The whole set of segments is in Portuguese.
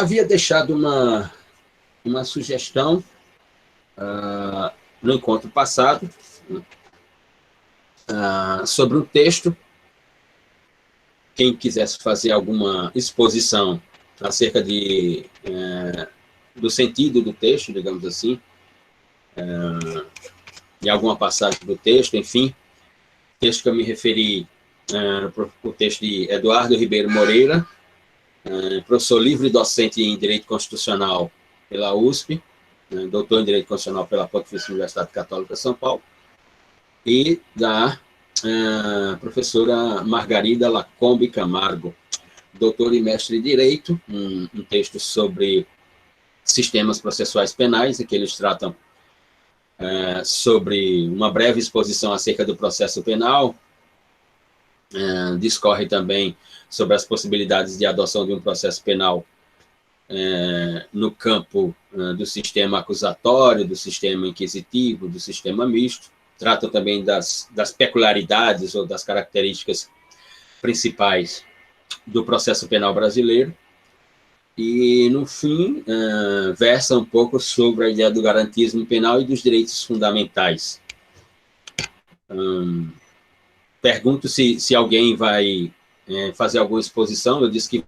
havia deixado uma sugestão no encontro passado sobre um texto. Quem quisesse fazer alguma exposição acerca do sentido do texto, digamos assim, de alguma passagem do texto, enfim, texto que eu me referi, o texto de Eduardo Ribeiro Moreira, professor livre docente em Direito Constitucional pela USP, doutor em Direito Constitucional pela Pontifícia Universidade Católica de São Paulo, e da professora Margarida Lacombe Camargo, doutor e mestre em Direito, um texto sobre sistemas processuais penais, em que eles tratam sobre uma breve exposição acerca do processo penal, discorre também sobre as possibilidades de adoção de um processo penal no campo do sistema acusatório, do sistema inquisitivo, do sistema misto, trata também das peculiaridades ou das características principais do processo penal brasileiro, e, no fim, versa um pouco sobre a ideia do garantismo penal e dos direitos fundamentais. Pergunto se alguém vai fazer alguma exposição. Eu disse que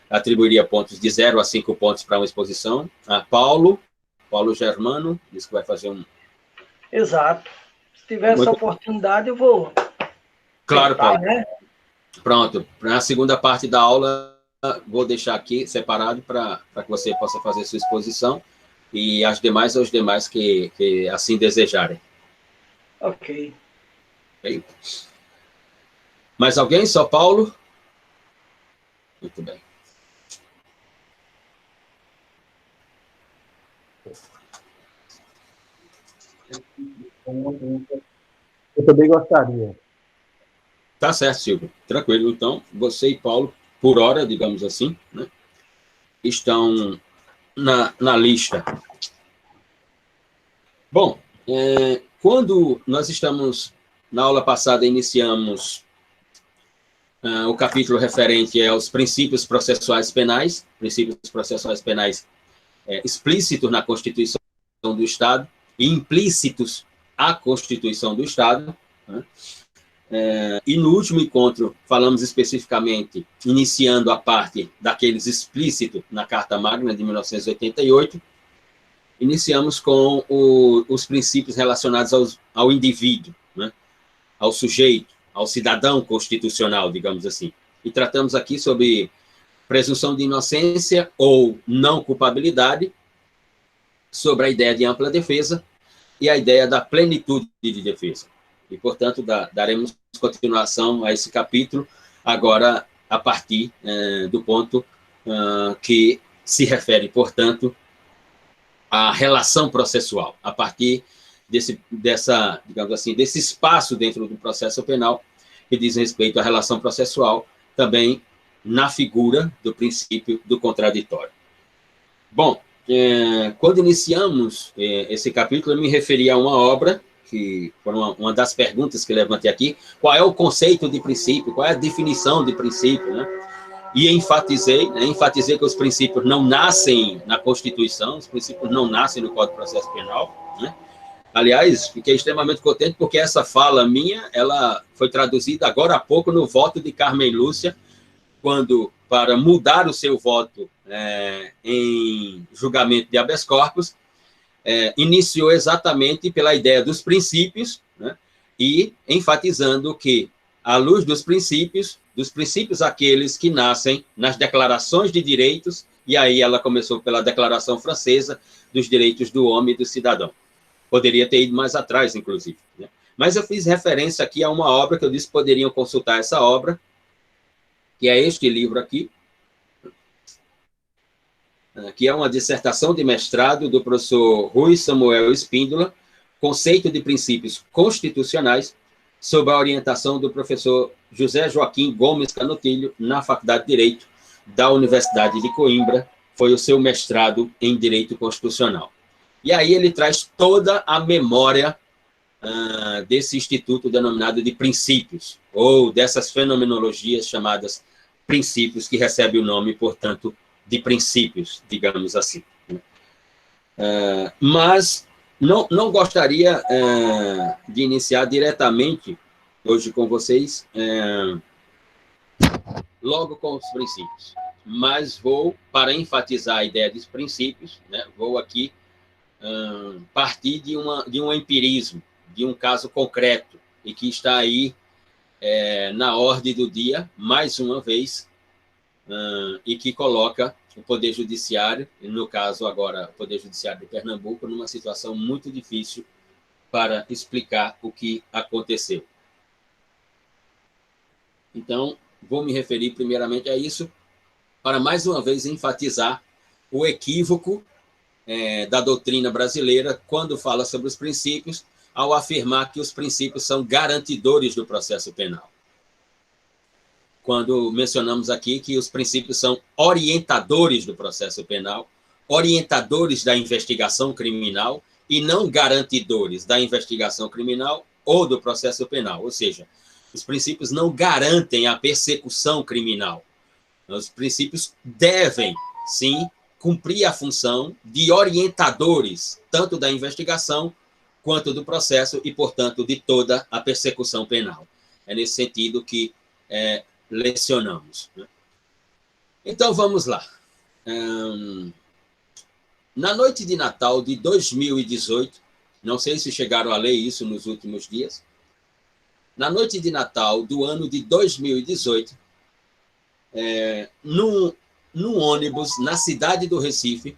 atribuiria pontos de 0 a 5 pontos para uma exposição. Paulo Germano, disse que vai fazer um... Exato. Se tiver essa oportunidade, eu vou... Claro, Paulo. Né? Pronto. Na segunda parte da aula, vou deixar aqui separado para que você possa fazer sua exposição, e as demais aos demais que assim desejarem. Ok. Bem. Mais alguém? Só Paulo? Muito bem. Eu também gostaria. Tá certo, Silvio. Tranquilo. Então, você e Paulo, por hora, digamos assim, né, estão na lista. Bom, quando nós estamos, na aula passada, iniciamos o capítulo referente aos princípios processuais penais explícitos na Constituição do Estado e implícitos à Constituição do Estado, né? E no último encontro falamos especificamente, iniciando a parte daqueles explícitos na Carta Magna de 1988, iniciamos com os princípios relacionados ao indivíduo, né? Ao sujeito, ao cidadão constitucional, digamos assim. E tratamos aqui sobre presunção de inocência ou não culpabilidade, sobre a ideia de ampla defesa e a ideia da plenitude de defesa. E, portanto, daremos continuação a esse capítulo, agora a partir do ponto que se refere, portanto, à relação processual, a partir digamos assim, desse espaço dentro do processo penal que diz respeito à relação processual, também na figura do princípio do contraditório. Bom, quando iniciamos esse capítulo, eu me referi a uma obra, que foi uma das perguntas que levantei aqui: qual é o conceito de princípio, qual é a definição de princípio, né? E enfatizei que os princípios não nascem na Constituição, os princípios não nascem no Código de Processo Penal, né? Aliás, fiquei extremamente contente porque essa fala minha, ela foi traduzida agora há pouco no voto de Carmen Lúcia, quando, para mudar o seu voto em julgamento de habeas corpus, iniciou exatamente pela ideia dos princípios, né, e enfatizando que, à luz dos princípios aqueles que nascem nas declarações de direitos, e aí ela começou pela Declaração Francesa dos Direitos do Homem e do Cidadão. Poderia ter ido mais atrás, inclusive, né? Mas eu fiz referência aqui a uma obra que eu disse que poderiam consultar essa obra, que é este livro aqui, que é uma dissertação de mestrado do professor Rui Samuel Espíndola, Conceito de Princípios Constitucionais, sob a orientação do professor José Joaquim Gomes Canutilho, na Faculdade de Direito da Universidade de Coimbra. Foi o seu mestrado em Direito Constitucional. E aí ele traz toda a memória desse instituto denominado de princípios, ou dessas fenomenologias chamadas princípios, que recebe o nome, portanto, de princípios, digamos assim. Mas não gostaria de iniciar diretamente hoje com vocês, logo com os princípios. Mas vou, para enfatizar a ideia dos princípios, né, vou aqui partir de um empirismo, de um caso concreto, e que está aí na ordem do dia, mais uma vez, e que coloca o Poder Judiciário, no caso agora o Poder Judiciário de Pernambuco, numa situação muito difícil para explicar o que aconteceu. Então, vou me referir primeiramente a isso, para mais uma vez enfatizar o equívoco da doutrina brasileira quando fala sobre os princípios, ao afirmar que os princípios são garantidores do processo penal. Quando mencionamos aqui que os princípios são orientadores do processo penal, orientadores da investigação criminal e não garantidores da investigação criminal ou do processo penal. Ou seja, os princípios não garantem a persecução criminal. Os princípios devem, sim, cumprir a função de orientadores, tanto da investigação quanto do processo e, portanto, de toda a persecução penal. É nesse sentido que lecionamos. Então, vamos lá. Na noite de Natal de 2018, não sei se chegaram a ler isso nos últimos dias, na noite de Natal do ano de 2018, num ônibus na cidade do Recife,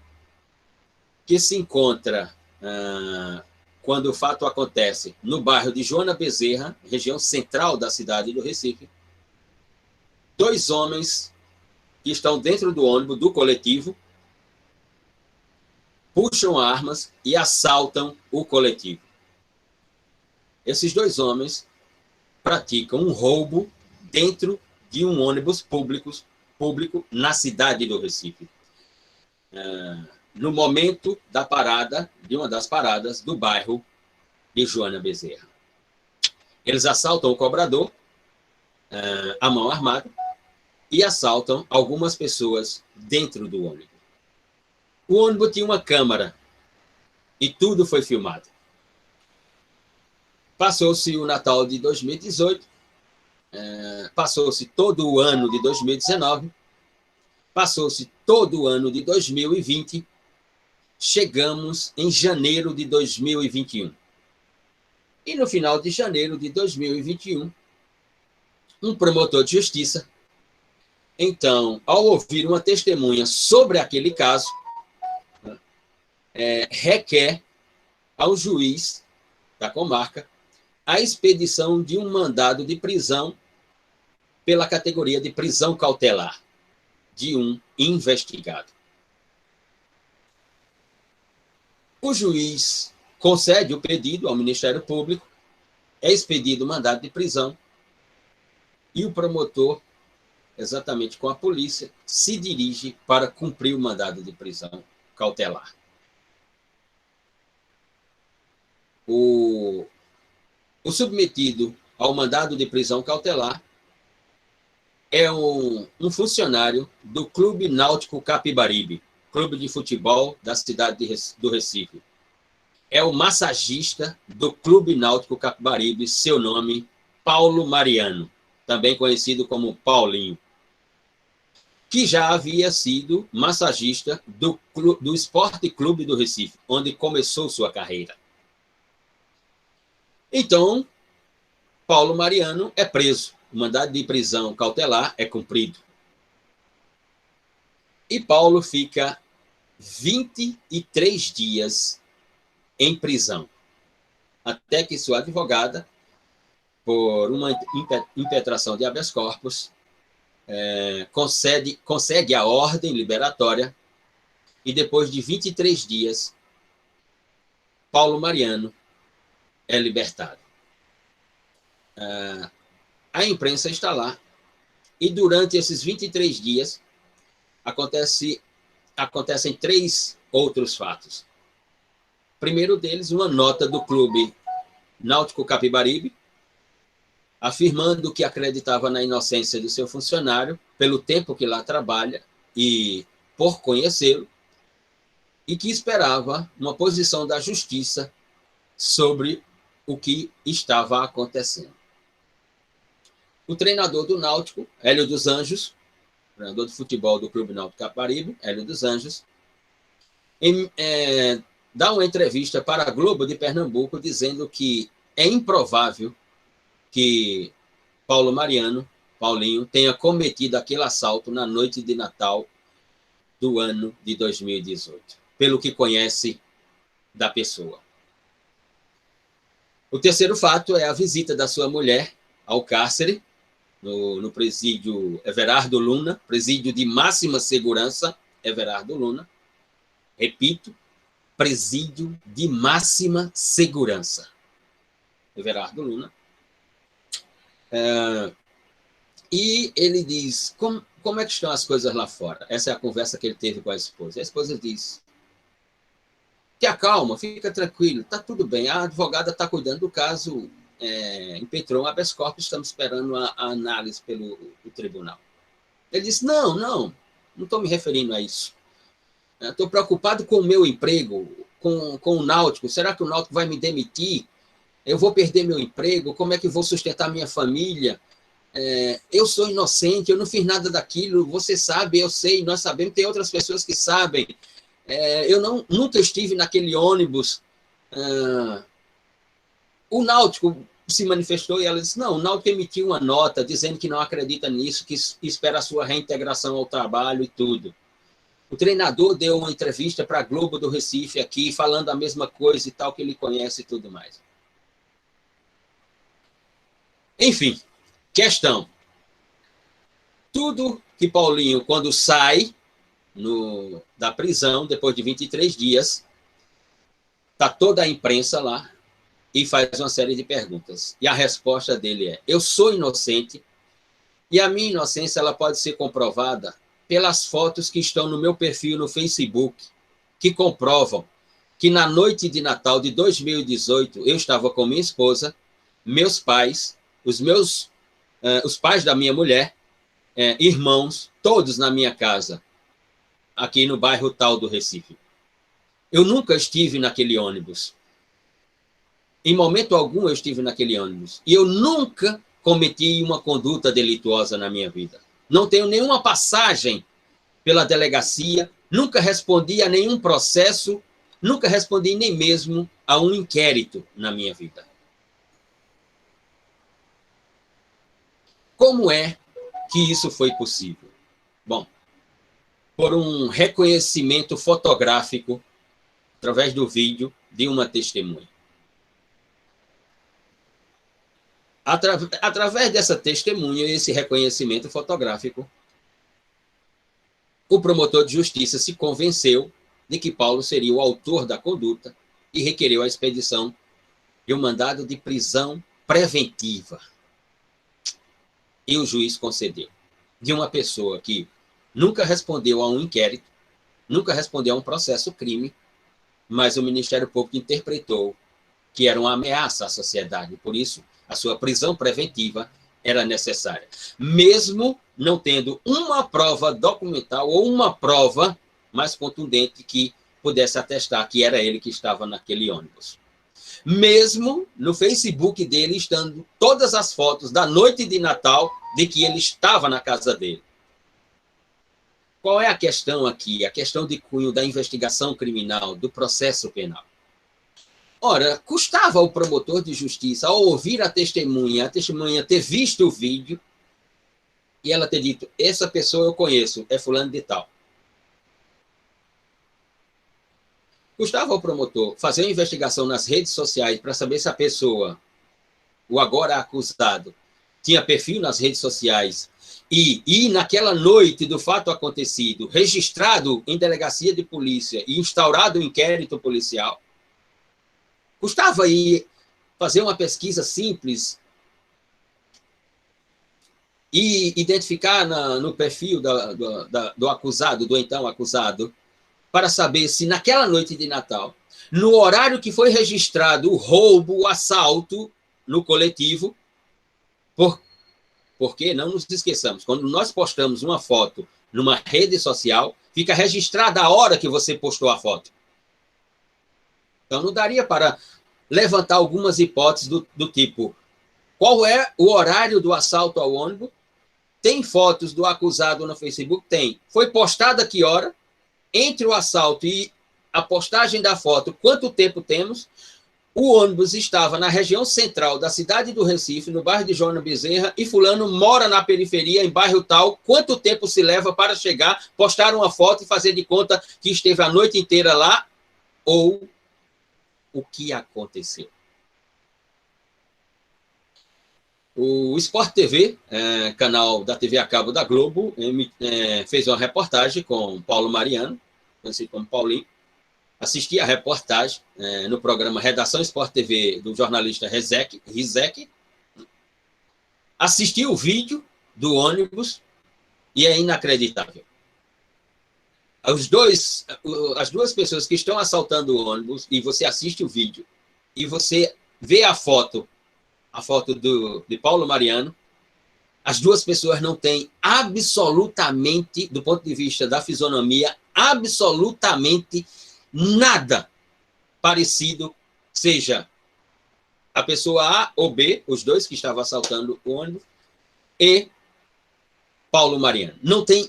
que se encontra, quando o fato acontece, no bairro de Joana Bezerra, região central da cidade do Recife, 2 homens que estão dentro do ônibus, do coletivo, puxam armas e assaltam o coletivo. Esses 2 homens praticam um roubo dentro de um ônibus público na cidade do Recife. No momento da parada, de uma das paradas do bairro de Joana Bezerra. Eles assaltam o cobrador, à mão armada, e assaltam algumas pessoas dentro do ônibus. O ônibus tinha uma câmera e tudo foi filmado. Passou-se o Natal de 2018, passou-se todo o ano de 2019, passou-se todo o ano de 2020, chegamos em janeiro de 2021. E no final de janeiro de 2021, um promotor de justiça, então, ao ouvir uma testemunha sobre aquele caso, requer ao juiz da comarca a expedição de um mandado de prisão pela categoria de prisão cautelar de um investigado. O juiz concede o pedido ao Ministério Público, é expedido o mandado de prisão e o promotor, exatamente com a polícia, se dirige para cumprir o mandado de prisão cautelar. O submetido ao mandado de prisão cautelar é um funcionário do Clube Náutico Capibaribe, clube de futebol da cidade do Recife. É o massagista do Clube Náutico Capibaribe, seu nome, Paulo Mariano, também conhecido como Paulinho, que já havia sido massagista do Esporte Clube do Recife, onde começou sua carreira. Então, Paulo Mariano é preso. O mandado de prisão cautelar é cumprido. E Paulo fica 23 dias em prisão, até que sua advogada, por uma impetração de habeas corpus, consegue a ordem liberatória e depois de 23 dias, Paulo Mariano é libertado. A imprensa está lá e durante esses 23 dias acontecem 3 outros fatos. Primeiro deles, uma nota do Clube Náutico Capibaribe, afirmando que acreditava na inocência do seu funcionário, pelo tempo que lá trabalha e por conhecê-lo e que esperava uma posição da justiça sobre o que estava acontecendo. O treinador do Náutico, Hélio dos Anjos, treinador de futebol do Clube Náutico Caparibe, Hélio dos Anjos, dá uma entrevista para a Globo de Pernambuco dizendo que é improvável que Paulinho, tenha cometido aquele assalto na noite de Natal do ano de 2018, pelo que conhece da pessoa. O terceiro fato é a visita da sua mulher ao cárcere, no presídio Everardo Luna, presídio de máxima segurança, Everardo Luna. Repito, presídio de máxima segurança, Everardo Luna. E ele diz, como é que estão as coisas lá fora? Essa é a conversa que ele teve com a esposa. A esposa diz, te acalma, fica tranquilo, está tudo bem, a advogada está cuidando do caso, impetrou um habeas corpus, estamos esperando a análise pelo tribunal. Ele disse, não estou me referindo a isso. Estou preocupado com o meu emprego, com o Náutico. Será que o Náutico vai me demitir? Eu vou perder meu emprego? Como é que vou sustentar minha família? Eu sou inocente, eu não fiz nada daquilo. Você sabe, eu sei, nós sabemos, tem outras pessoas que sabem. Eu nunca estive naquele ônibus. O Náutico se manifestou e ela disse, não, o Náutico emitiu uma nota dizendo que não acredita nisso, que espera a sua reintegração ao trabalho e tudo. O treinador deu uma entrevista para a Globo do Recife aqui, falando a mesma coisa e tal, que ele conhece e tudo mais. Enfim, questão. Tudo que Paulinho, quando sai da prisão, depois de 23 dias, está toda a imprensa lá e faz uma série de perguntas. E a resposta dele é, eu sou inocente e a minha inocência ela pode ser comprovada pelas fotos que estão no meu perfil no Facebook, que comprovam que na noite de Natal de 2018, eu estava com minha esposa, meus pais, os pais da minha mulher, irmãos, todos na minha casa, aqui no bairro tal do Recife. Eu nunca estive naquele ônibus. Em momento algum eu estive naquele ônibus. E eu nunca cometi uma conduta delituosa na minha vida. Não tenho nenhuma passagem pela delegacia, nunca respondi a nenhum processo, nunca respondi nem mesmo a um inquérito na minha vida. Como é que isso foi possível? Bom, por um reconhecimento fotográfico, através do vídeo, de uma testemunha. Através dessa testemunha e esse reconhecimento fotográfico, o promotor de justiça se convenceu de que Paulo seria o autor da conduta e requereu a expedição de um mandado de prisão preventiva. E o juiz concedeu. De uma pessoa que nunca respondeu a um inquérito, nunca respondeu a um processo crime, mas o Ministério Público interpretou que era uma ameaça à sociedade. Por isso, a sua prisão preventiva era necessária. Mesmo não tendo uma prova documental ou uma prova mais contundente que pudesse atestar que era ele que estava naquele ônibus. Mesmo no Facebook dele estando todas as fotos da noite de Natal de que ele estava na casa dele. Qual é a questão aqui? A questão de cunho da investigação criminal, do processo penal. Ora, custava ao promotor de justiça, ao ouvir a testemunha ter visto o vídeo e ela ter dito, essa pessoa eu conheço, é fulano de tal. Custava ao promotor fazer uma investigação nas redes sociais para saber se a pessoa, o agora acusado, tinha perfil nas redes sociais e naquela noite do fato acontecido, registrado em delegacia de polícia e instaurado um inquérito policial. Custava aí fazer uma pesquisa simples e identificar no perfil do acusado, do então acusado, para saber se naquela noite de Natal, no horário que foi registrado o roubo, o assalto no coletivo, porque não nos esqueçamos, quando nós postamos uma foto numa rede social, Fica registrada a hora que você postou a foto. Então, não daria para levantar algumas hipóteses do tipo: qual é o horário do assalto ao ônibus? Tem fotos do acusado no Facebook? Tem. Foi postada que hora? Entre o assalto e a postagem da foto, quanto tempo temos? O ônibus estava na região central da cidade do Recife, no bairro de Joana Bezerra, e fulano mora na periferia, em bairro tal. Quanto tempo se leva para chegar, postar uma foto e fazer de conta que esteve a noite inteira lá? Ou o que aconteceu? O Sport TV, canal da TV a cabo da Globo, fez uma reportagem com Paulo Mariano, conhecido como Paulinho. Assisti a reportagem no programa Redação Sport TV do jornalista Rizek. Assisti o vídeo do ônibus e é inacreditável. As duas pessoas que estão assaltando o ônibus, e você assiste o vídeo, e você vê a foto de Paulo Mariano, as duas pessoas não têm absolutamente, do ponto de vista da fisionomia, absolutamente nada parecido, seja a pessoa A ou B, os dois que estavam assaltando o ônibus, e Paulo Mariano. Não tem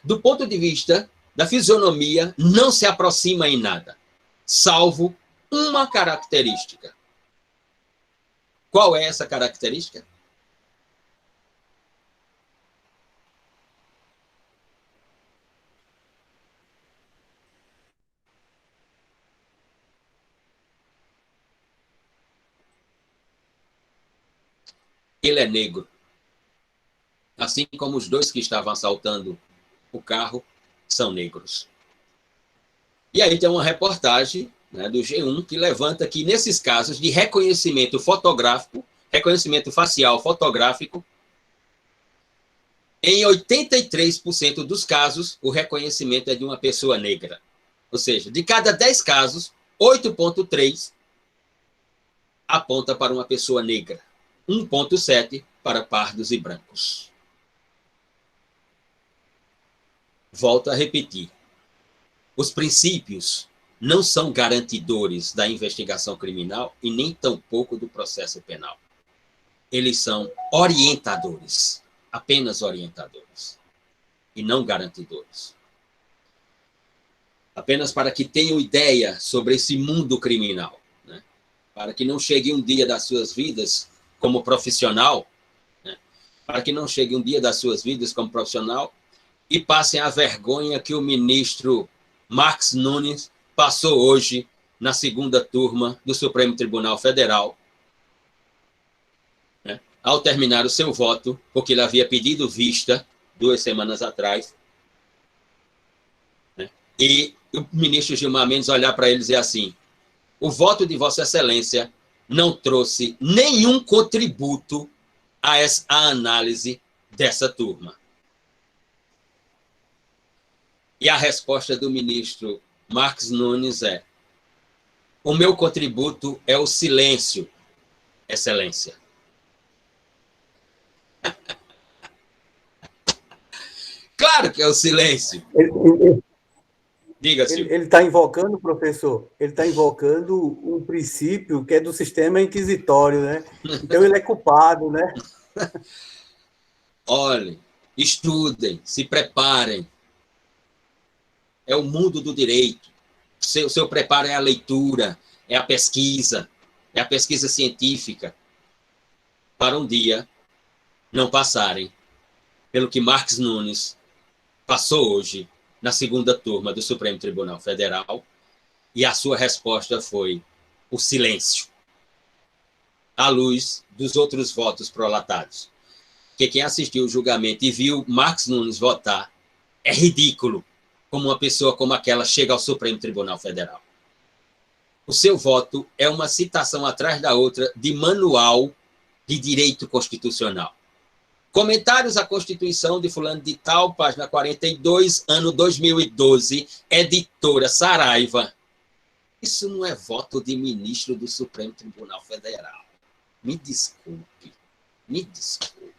do ponto de vista da fisionomia, não se aproxima em nada, salvo uma característica. Qual é essa característica? Ele é negro. Assim como os dois que estavam assaltando o carro são negros. E aí tem uma reportagem, né, do G1 que levanta que nesses casos de reconhecimento fotográfico, reconhecimento facial fotográfico, em 83% dos casos, o reconhecimento é de uma pessoa negra. Ou seja, de cada 10 casos, 8,3 aponta para uma pessoa negra. 1,7 para pardos e brancos. Volto a repetir. Os princípios não são garantidores da investigação criminal e nem tampouco do processo penal. Eles são orientadores, apenas orientadores, e não garantidores. Apenas para que tenham ideia sobre esse mundo criminal, né? Para que não chegue um dia das suas vidas como profissional, né? Para que não chegue um dia das suas vidas como profissional e passem a vergonha que o ministro Marcos Nunes passou hoje na segunda turma do Supremo Tribunal Federal, né, ao terminar o seu voto, porque ele havia pedido vista 2 semanas atrás, né, e o ministro Gilmar Mendes olhar para ele e dizer assim: o voto de Vossa Excelência não trouxe nenhum contributo a análise dessa turma. E a resposta do ministro Marcos Nunes é: o meu contributo é o silêncio, Excelência. Claro que é o silêncio. Diga, Silvio. Ele está invocando, professor, ele está invocando um princípio que é do sistema inquisitório, né? Então ele é culpado, né? Olhem, estudem, se preparem. É o mundo do direito. O seu preparo é a leitura, é a pesquisa científica, para um dia não passarem pelo que Marcos Nunes passou hoje na segunda turma do Supremo Tribunal Federal, e a sua resposta foi o silêncio, à luz dos outros votos prolatados. Porque quem assistiu o julgamento e viu Marcos Nunes votar, é ridículo como uma pessoa como aquela chega ao Supremo Tribunal Federal. O seu voto é uma citação atrás da outra de manual de direito constitucional. Comentários à Constituição de fulano de tal, página 42, ano 2012, editora Saraiva. Isso não é voto de ministro do Supremo Tribunal Federal. Me desculpe. Me desculpe.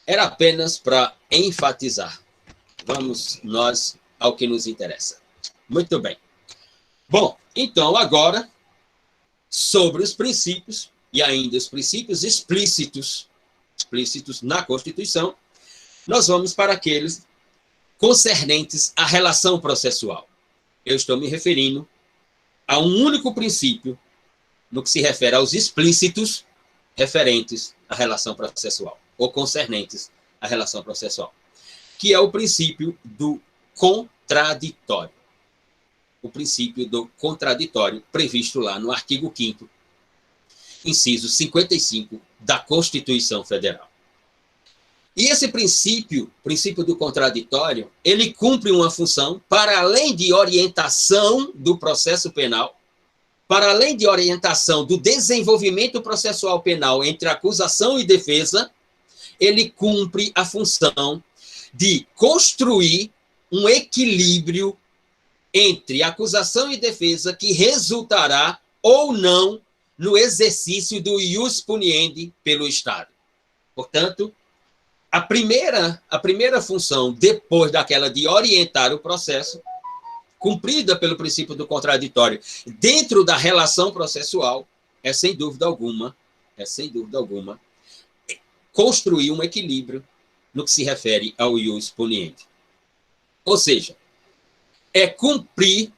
Era apenas para enfatizar vamos nós ao que nos interessa. Muito bem. Bom, então agora, sobre os princípios, e ainda os princípios explícitos na Constituição, nós vamos para aqueles concernentes à relação processual. Eu estou me referindo a um único princípio no que se refere aos explícitos referentes à relação processual, ou concernentes à relação processual, que é o princípio do contraditório. O princípio do contraditório previsto lá no artigo 5º, inciso 55 da Constituição Federal. E esse princípio do contraditório, ele cumpre uma função para além de orientação do processo penal, para além de orientação do desenvolvimento processual penal entre acusação e defesa, ele cumpre a função de construir um equilíbrio entre acusação e defesa que resultará ou não no exercício do ius puniendi pelo Estado. Portanto, a primeira função, depois daquela de orientar o processo, cumprida pelo princípio do contraditório, dentro da relação processual, é sem dúvida alguma, construir um equilíbrio no que se refere ao ius puniendi. Ou seja, é cumprir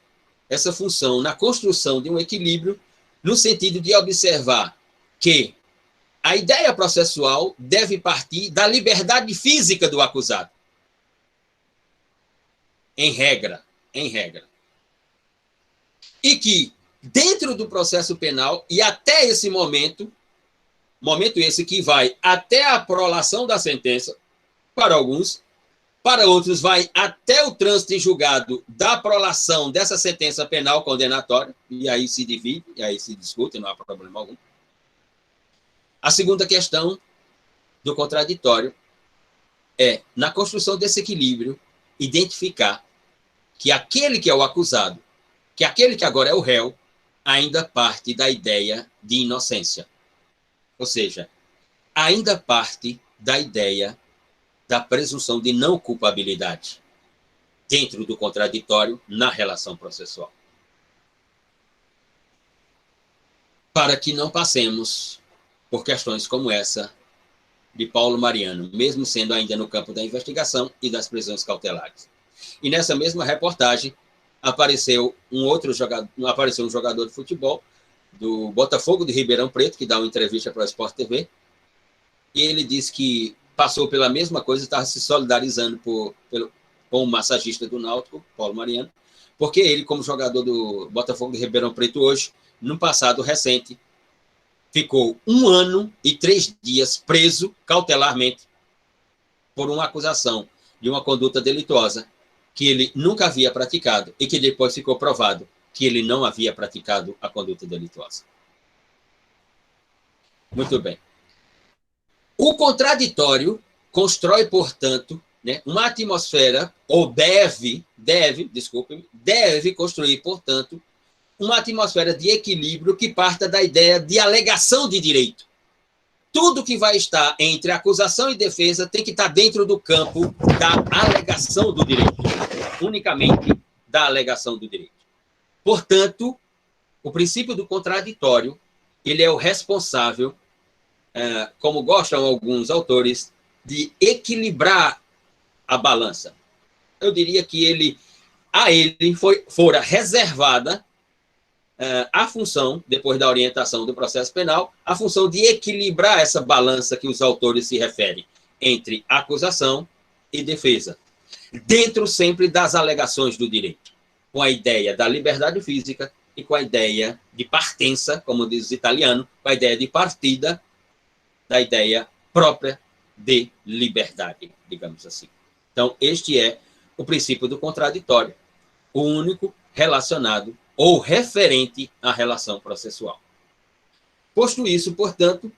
essa função na construção de um equilíbrio no sentido de observar que a ideia processual deve partir da liberdade física do acusado. Em regra. E que, dentro do processo penal, e até esse momento esse que vai até a prolação da sentença, para alguns, para outros vai até o trânsito em julgado da prolação dessa sentença penal condenatória, e aí se divide, e aí se discute, não há problema algum. A segunda questão do contraditório é, na construção desse equilíbrio, identificar que aquele que é o acusado, que aquele que agora é o réu, ainda parte da ideia de inocência. Ou seja, ainda parte da ideia da presunção de não culpabilidade dentro do contraditório na relação processual. Para que não passemos por questões como essa de Paulo Mariano, mesmo sendo ainda no campo da investigação e das prisões cautelares. E nessa mesma reportagem apareceu um jogador de futebol do Botafogo de Ribeirão Preto, que dá uma entrevista para o Sport TV, e ele disse que passou pela mesma coisa e estava se solidarizando com o massagista do Náutico, Paulo Mariano, porque ele, como jogador do Botafogo de Ribeirão Preto hoje, no passado recente, ficou 1 ano e 3 dias preso cautelarmente por uma acusação de uma conduta delituosa que ele nunca havia praticado e que depois ficou provado que ele não havia praticado a conduta delituosa. Muito bem. O contraditório constrói, portanto, uma atmosfera, ou deve construir, portanto, uma atmosfera de equilíbrio que parta da ideia de alegação de direito. Tudo que vai estar entre acusação e defesa tem que estar dentro do campo da alegação do direito, unicamente da alegação do direito. Portanto, o princípio do contraditório, ele é o responsável, como gostam alguns autores, de equilibrar a balança. Eu diria que a ele fora reservada a função, depois da orientação do processo penal, a função de equilibrar essa balança que os autores se referem entre acusação e defesa, dentro sempre das alegações do direito, com a ideia da liberdade física e com a ideia de partenza, como diz o italiano, com a ideia de partida da ideia própria de liberdade, digamos assim. Então, este é o princípio do contraditório, o único relacionado ou referente à relação processual. Posto isso, portanto,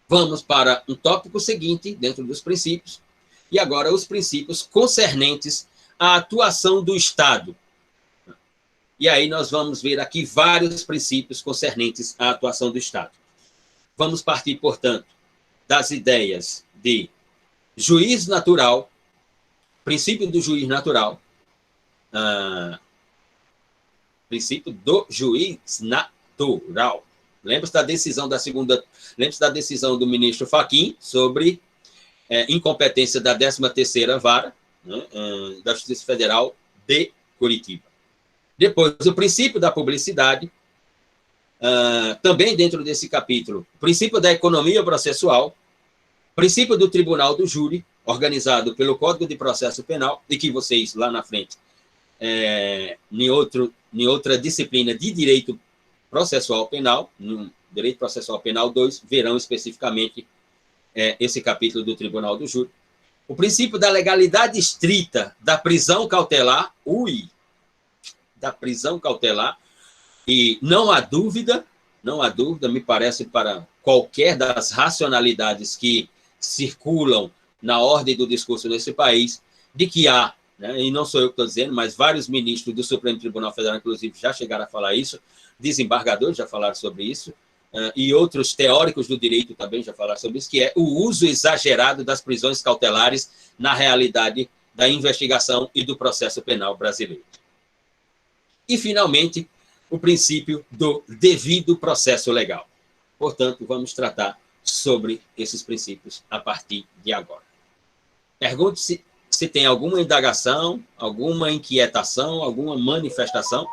vamos para um tópico seguinte, dentro dos princípios, e agora os princípios concernentes à atuação do Estado. E aí nós vamos ver aqui vários princípios concernentes à atuação do Estado. Vamos partir, portanto, das ideias de juiz natural, princípio do juiz natural, princípio do juiz natural. Lembre-se da decisão do ministro Fachin sobre incompetência da 13ª Vara, né, da Justiça Federal de Curitiba. Depois, o princípio da publicidade, também dentro desse capítulo, o princípio da economia processual, princípio do tribunal do júri, organizado pelo Código de Processo Penal, e que vocês, lá na frente, em outra disciplina de direito processual penal, no Direito Processual Penal 2, verão especificamente esse capítulo do tribunal do júri. O princípio da legalidade estrita da prisão cautelar, da prisão cautelar, e não há dúvida, me parece, para qualquer das racionalidades que circulam na ordem do discurso nesse país, de que há, né, e não sou eu que estou dizendo, mas vários ministros do Supremo Tribunal Federal, inclusive, já chegaram a falar isso, desembargadores já falaram sobre isso, e outros teóricos do direito também já falaram sobre isso, que é o uso exagerado das prisões cautelares na realidade da investigação e do processo penal brasileiro. E, finalmente, o princípio do devido processo legal. Portanto, vamos tratar sobre esses princípios a partir de agora. Pergunte-se se tem alguma indagação, alguma inquietação, alguma manifestação.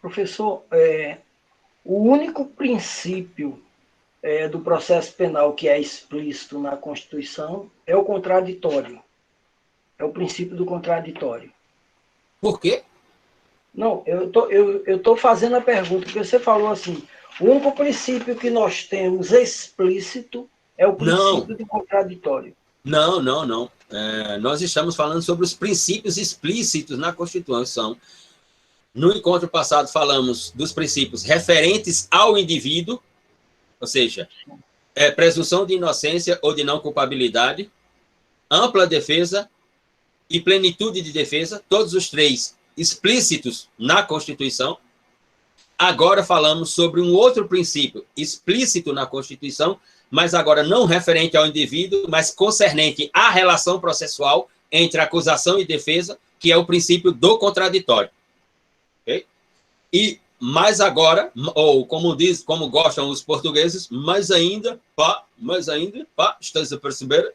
Professor, o único princípio do processo penal que é explícito na Constituição é o contraditório. É o princípio do contraditório. Por quê? Não, eu tô fazendo a pergunta, porque você falou assim, o único princípio que nós temos explícito é o princípio do contraditório. Não. Nós estamos falando sobre os princípios explícitos na Constituição. No encontro passado, falamos dos princípios referentes ao indivíduo, ou seja, presunção de inocência ou de não culpabilidade, ampla defesa e plenitude de defesa, todos os três explícitos na Constituição. Agora falamos sobre um outro princípio explícito na Constituição, mas agora não referente ao indivíduo, mas concernente à relação processual entre acusação e defesa, que é o princípio do contraditório. Okay? E mais agora, ou como gostam os portugueses, mais ainda, estás a perceber?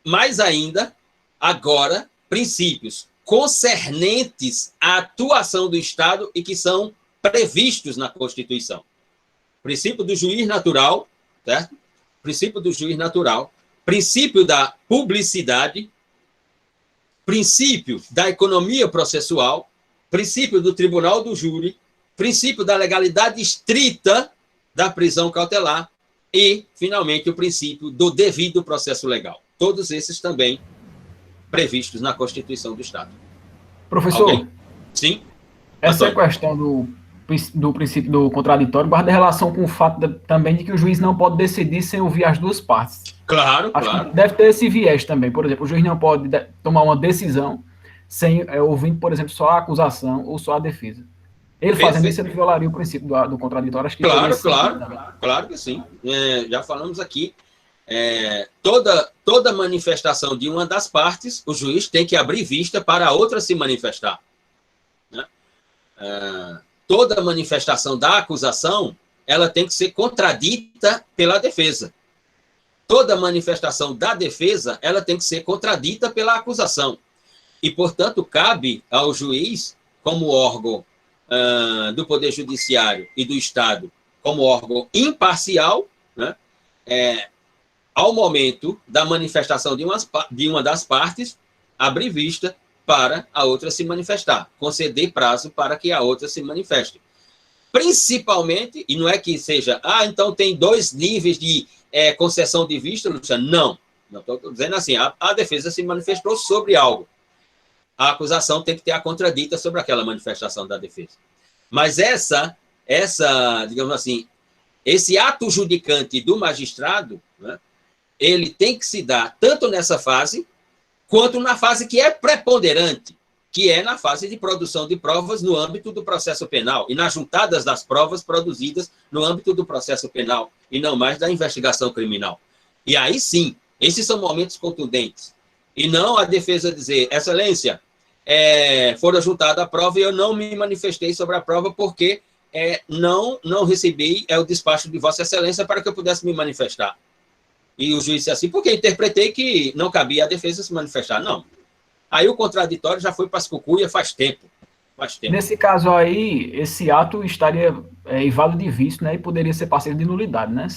Mais ainda, agora, princípios concernentes à atuação do Estado e que são previstos na Constituição. Princípio do juiz natural, certo? Princípio do juiz natural, princípio da publicidade, princípio da economia processual, princípio do tribunal do júri, princípio da legalidade estrita da prisão cautelar e, finalmente, o princípio do devido processo legal. Todos esses também previstos na Constituição do Estado. Professor, alguém? Sim? Essa questão do princípio do contraditório guarda relação com o fato também de que o juiz não pode decidir sem ouvir as duas partes. Claro. Deve ter esse viés também. Por exemplo, o juiz não pode tomar uma decisão sem ouvindo, por exemplo, só a acusação ou só a defesa. Ele fazendo isso, ele violaria o princípio do contraditório. Acho que claro que sim. Já falamos aqui. Toda manifestação de uma das partes, o juiz tem que abrir vista para a outra se manifestar. Né? Toda manifestação da acusação, ela tem que ser contradita pela defesa. Toda manifestação da defesa, ela tem que ser contradita pela acusação. E, portanto, cabe ao juiz, como órgão do Poder Judiciário e do Estado, como órgão imparcial, né, ao momento da manifestação de uma das partes, abrir vista para a outra se manifestar, conceder prazo para que a outra se manifeste. Principalmente, e não é que seja, então tem 2 níveis de concessão de vista, Luciano. Não estou dizendo assim, a defesa se manifestou sobre algo. A acusação tem que ter a contradita sobre aquela manifestação da defesa. Mas digamos assim, esse ato judicante do magistrado, né, ele tem que se dar tanto nessa fase, quanto na fase que é preponderante. que é na fase de produção de provas no âmbito do processo penal e nas juntadas das provas produzidas no âmbito do processo penal e não mais da investigação criminal. E aí sim, esses são momentos contundentes. E não a defesa dizer, excelência, foram juntada a prova e eu não me manifestei sobre a prova porque não recebi o despacho de Vossa Excelência para que eu pudesse me manifestar. E o juiz disse assim, porque interpretei que não cabia a defesa se manifestar. Não. Aí o contraditório já foi para as cucuia faz tempo. Nesse caso aí, esse ato estaria inválido de vício, né? E poderia ser passivo de nulidade, né?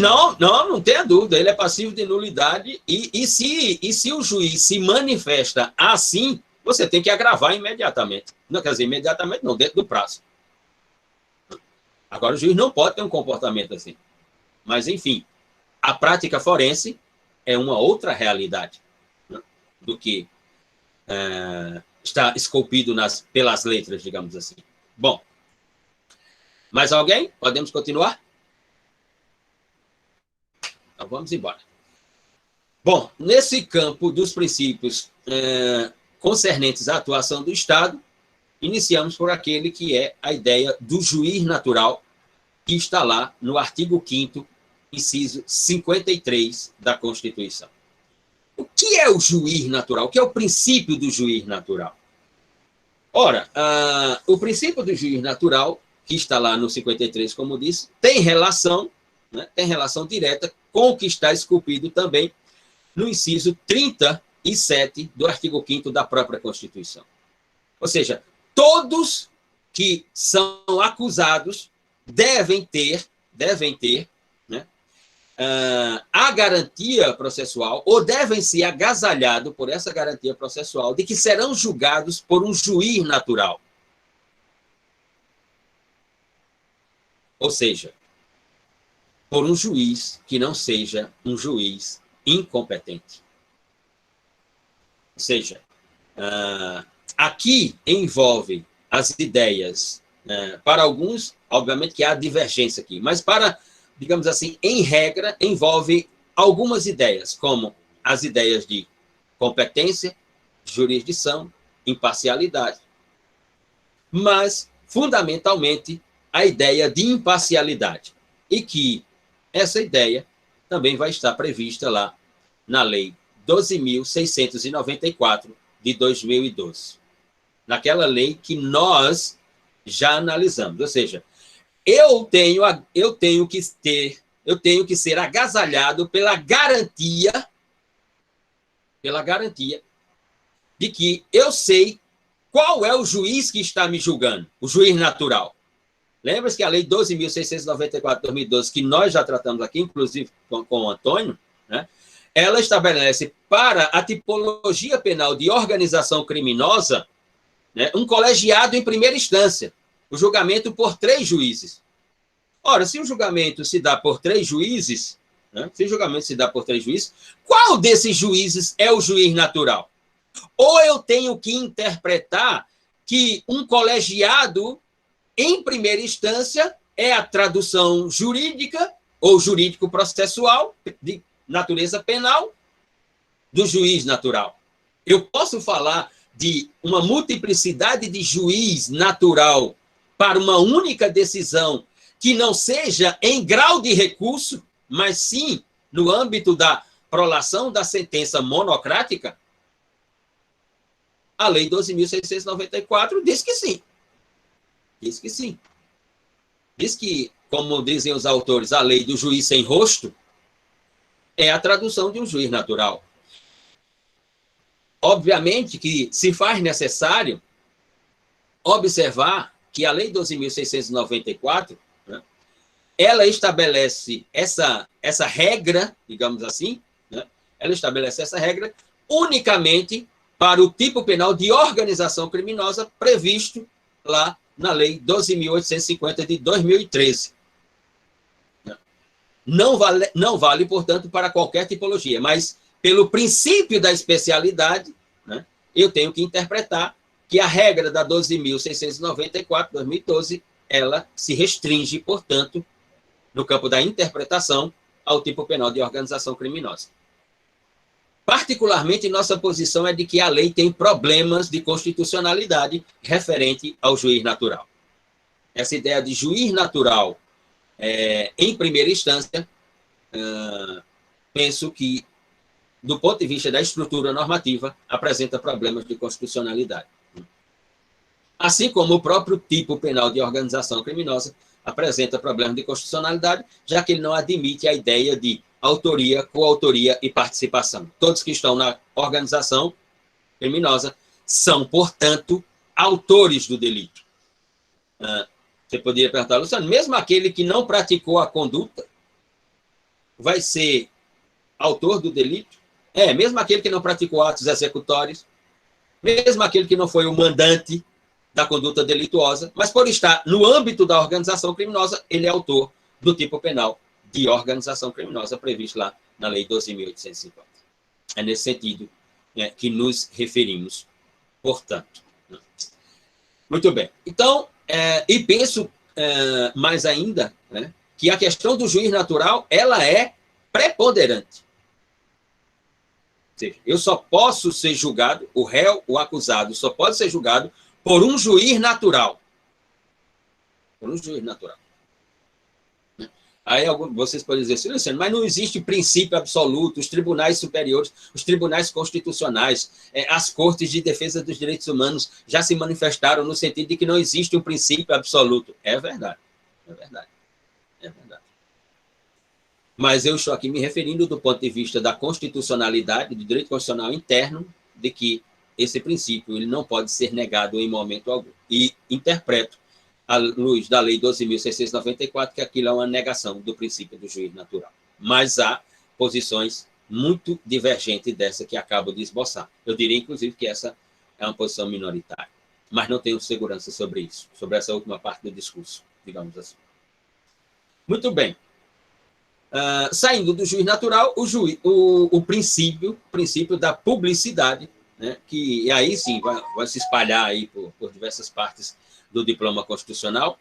Não tenha dúvida. Ele é passivo de nulidade. E se o juiz se manifesta assim, você tem que agravar imediatamente. Não, quer dizer, imediatamente não, dentro do prazo. Agora, o juiz não pode ter um comportamento assim. Mas, enfim, a prática forense é uma outra realidade, né, do que está esculpido pelas letras, digamos assim. Bom, mais alguém? Podemos continuar? Então, vamos embora. Bom, nesse campo dos princípios concernentes à atuação do Estado, iniciamos por aquele que é a ideia do juiz natural, que está lá no artigo 5º, inciso 53 da Constituição. O que é o juiz natural? O que é o princípio do juiz natural? Ora, o princípio do juiz natural, que está lá no 53, como disse, tem relação direta com o que está esculpido também no inciso 37 do artigo 5º da própria Constituição. Ou seja, todos que são acusados devem ter a garantia processual, ou devem ser agasalhados por essa garantia processual, de que serão julgados por um juiz natural. Ou seja, por um juiz que não seja um juiz incompetente. Ou seja, aqui envolve as ideias, para alguns, obviamente que há divergência aqui, mas para, digamos assim, em regra, envolve algumas ideias, como as ideias de competência, jurisdição, imparcialidade, mas, fundamentalmente, a ideia de imparcialidade, e que essa ideia também vai estar prevista lá na Lei 12.694 de 2012, naquela lei que nós já analisamos, ou seja, eu tenho que ser agasalhado pela garantia de que eu sei qual é o juiz que está me julgando, o juiz natural. Lembra-se que a Lei 12.694 de 2012, que nós já tratamos aqui, inclusive com o Antônio, né, ela estabelece para a tipologia penal de organização criminosa, né, um colegiado em primeira instância, o julgamento por 3 juízes. Ora, se o julgamento se dá por 3 juízes, né, qual desses juízes é o juiz natural? Ou eu tenho que interpretar que um colegiado em primeira instância é a tradução jurídica ou jurídico-processual de natureza penal do juiz natural. Eu posso falar de uma multiplicidade de juiz natural para uma única decisão que não seja em grau de recurso, mas sim no âmbito da prolação da sentença monocrática? A Lei 12.694 diz que sim. Diz que sim. Diz que, como dizem os autores, a lei do juiz sem rosto é a tradução de um juiz natural. Obviamente que se faz necessário observar que a Lei 12.694, né, ela estabelece essa regra, digamos assim, né, ela estabelece essa regra unicamente para o tipo penal de organização criminosa previsto lá na Lei 12.850 de 2013. Não vale, portanto, para qualquer tipologia, mas pelo princípio da especialidade, né, eu tenho que interpretar que a regra da 12.694 de 2012, ela se restringe, portanto, no campo da interpretação, ao tipo penal de organização criminosa. Particularmente, nossa posição é de que a lei tem problemas de constitucionalidade referente ao juiz natural. Essa ideia de juiz natural, em primeira instância, penso que, do ponto de vista da estrutura normativa, apresenta problemas de constitucionalidade. Assim como o próprio tipo penal de organização criminosa apresenta problemas de constitucionalidade, já que ele não admite a ideia de autoria, coautoria e participação. Todos que estão na organização criminosa são, portanto, autores do delito. Você poderia perguntar, Luciano, mesmo aquele que não praticou a conduta vai ser autor do delito? Mesmo aquele que não praticou atos executórios, mesmo aquele que não foi o mandante da conduta delituosa, mas por estar no âmbito da organização criminosa, ele é autor do tipo penal de organização criminosa previsto lá na Lei 12.850. É nesse sentido que nos referimos, portanto. Muito bem. Então, e penso mais ainda, que a questão do juiz natural, ela é preponderante. Ou seja, eu só posso ser julgado, o réu, o acusado, só pode ser julgado por um juiz natural. Por um juiz natural. Aí vocês podem dizer assim, Luciano, mas não existe princípio absoluto, os tribunais superiores, os tribunais constitucionais, as cortes de defesa dos direitos humanos já se manifestaram no sentido de que não existe um princípio absoluto. É verdade, é verdade, é verdade. Mas eu estou aqui me referindo do ponto de vista da constitucionalidade, do direito constitucional interno, de que esse princípio ele não pode ser negado em momento algum. E interpreto, à luz da Lei 12.694, que aquilo é uma negação do princípio do juiz natural. Mas há posições muito divergentes dessa que acabo de esboçar. Eu diria, inclusive, que essa é uma posição minoritária. Mas não tenho segurança sobre isso, sobre essa última parte do discurso, digamos assim. Muito bem. Saindo do juiz natural, o princípio da publicidade, que aí sim vai se espalhar aí por diversas partes do diploma constitucional.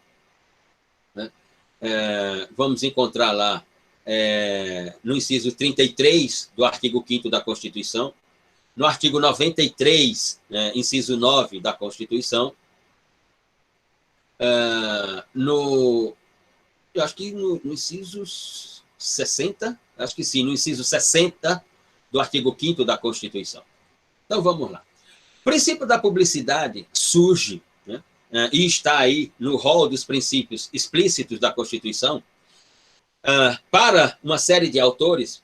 Vamos encontrar lá no inciso 33 do artigo 5º da Constituição, no artigo 93, inciso 9 da Constituição, eu acho que no inciso 60, acho que sim, no inciso 60 do artigo 5º da Constituição. Então, vamos lá. O princípio da publicidade surge, e está aí no rol dos princípios explícitos da Constituição, para uma série de autores,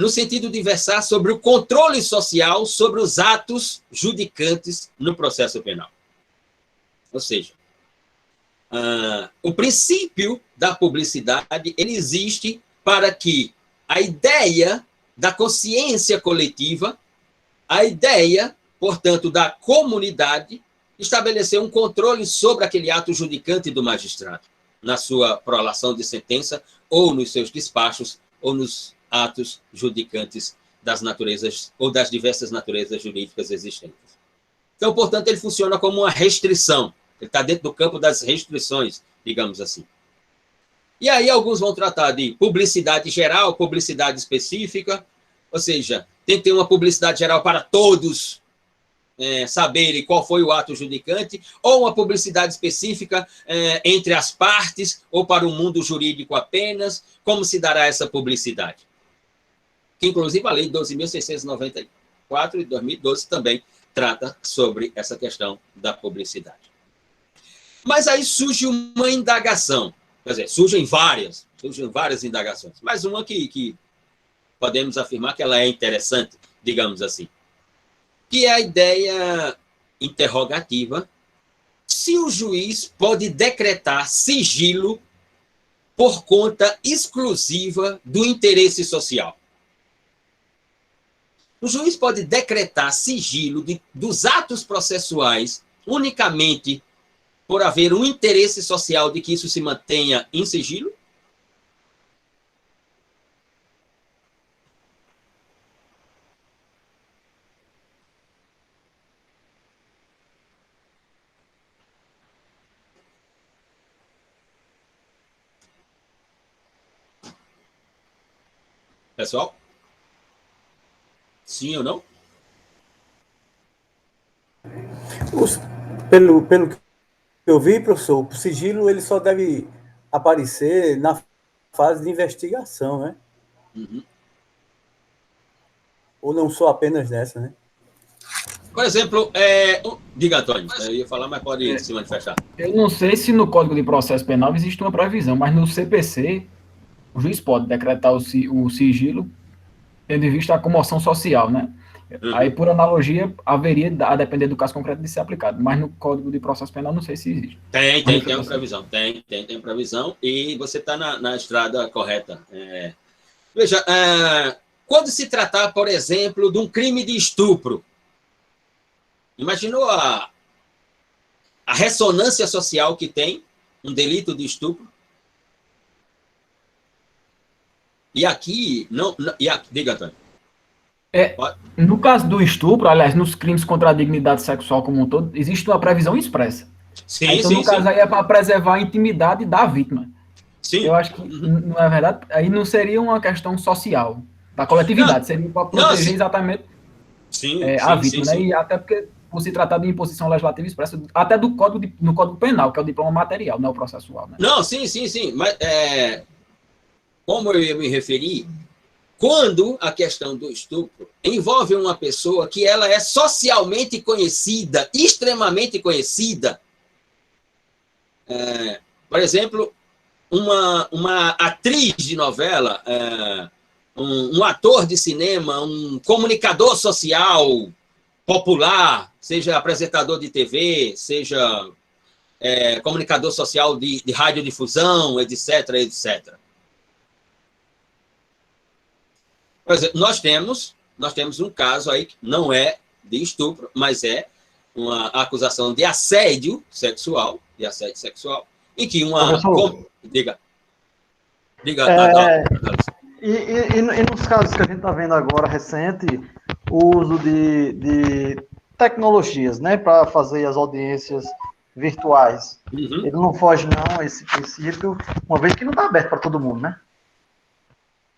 no sentido de versar sobre o controle social sobre os atos judicantes no processo penal. Ou seja, o princípio da publicidade ele existe para que a ideia da consciência coletiva, a ideia, portanto, da comunidade, estabelecer um controle sobre aquele ato judicante do magistrado, na sua prolação de sentença, ou nos seus despachos, ou nos atos judicantes das naturezas, ou das diversas naturezas jurídicas existentes. Então, portanto, ele funciona como uma restrição. Ele está dentro do campo das restrições, digamos assim. E aí alguns vão tratar de publicidade geral, publicidade específica, ou seja, tem que ter uma publicidade geral para todos saberem qual foi o ato judicante, ou uma publicidade específica entre as partes, ou para o mundo jurídico apenas. Como se dará essa publicidade? Que, inclusive, a Lei 12.694 de 2012 também trata sobre essa questão da publicidade. Mas aí surge uma indagação, quer dizer, surgem várias indagações, mas uma que podemos afirmar que ela é interessante, digamos assim, que é a ideia interrogativa se o juiz pode decretar sigilo por conta exclusiva do interesse social. O juiz pode decretar sigilo dos atos processuais unicamente por haver um interesse social de que isso se mantenha em sigilo? Pessoal? Sim ou não? Pelo que eu vi, professor, o sigilo ele só deve aparecer na fase de investigação, né? Uhum. Ou não só apenas nessa, né? Por exemplo, diga, Antônio, eu ia falar, mas pode se manifestar. Eu não sei se no Código de Processo Penal existe uma previsão, mas no CPC, o juiz pode decretar o sigilo tendo em vista a comoção social, né? Uhum. Aí, por analogia, haveria, a depender do caso concreto, de ser aplicado. Mas no Código de Processo Penal, não sei se existe. Tem uma previsão. Tem previsão e você está na estrada correta. Veja, quando se tratar, por exemplo, de um crime de estupro, imaginou a ressonância social que tem um delito de estupro? E aqui, diga, Antônio. No caso do estupro, aliás, nos crimes contra a dignidade sexual como um todo, existe uma previsão expressa. Sim, então, sim, no caso sim. aí é para preservar a intimidade da vítima. Sim. Eu acho que, não é verdade, aí não seria uma questão social, da coletividade, seria para proteger exatamente a vítima, né? E até porque, por se tratar de imposição legislativa expressa, até no Código Penal, que é o diploma material, não é o processual. Né? Não, sim. Mas, como eu ia me referir, quando a questão do estupro envolve uma pessoa que ela é socialmente conhecida, extremamente conhecida, por exemplo, uma atriz de novela, um ator de cinema, um comunicador social popular, seja apresentador de TV, seja comunicador social de radiodifusão, etc, etc. Por exemplo, nós temos um caso aí que não é de estupro, mas é uma acusação de assédio sexual, em que Diga. E nos casos que a gente está vendo agora, recente, o uso de tecnologias, né, para fazer as audiências virtuais. Uhum. Ele não foge, não, esse princípio, uma vez que não está aberto para todo mundo, né?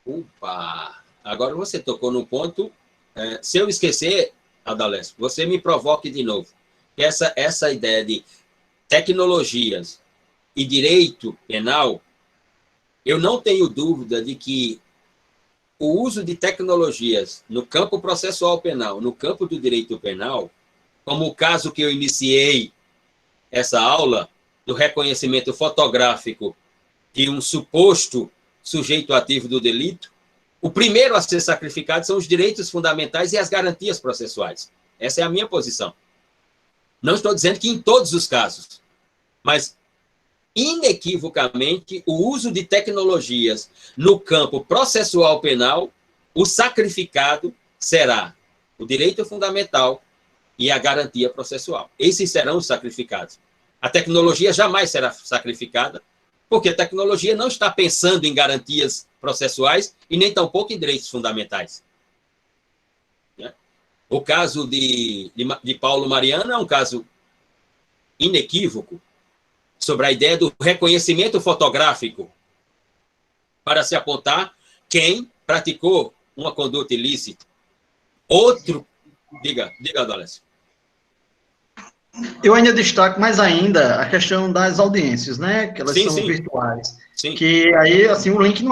Opa! Agora você tocou no ponto. Se eu esquecer, Adalesco, você me provoque de novo. Essa ideia de tecnologias e direito penal, eu não tenho dúvida de que o uso de tecnologias no campo processual penal, no campo do direito penal, como o caso que eu iniciei essa aula, do reconhecimento fotográfico de um suposto sujeito ativo do delito, o primeiro a ser sacrificado são os direitos fundamentais e as garantias processuais. Essa é a minha posição. Não estou dizendo que em todos os casos, mas inequivocamente o uso de tecnologias no campo processual penal, o sacrificado será o direito fundamental e a garantia processual. Esses serão os sacrificados. A tecnologia jamais será sacrificada, porque a tecnologia não está pensando em garantias processuais e nem tampouco em direitos fundamentais. O caso de Paulo Mariano é um caso inequívoco sobre a ideia do reconhecimento fotográfico para se apontar quem praticou uma conduta ilícita. Outro... Diga, Adolescente. Eu ainda destaco mais ainda a questão das audiências, né? Que elas são sim. virtuais. Sim. Que aí, assim, o link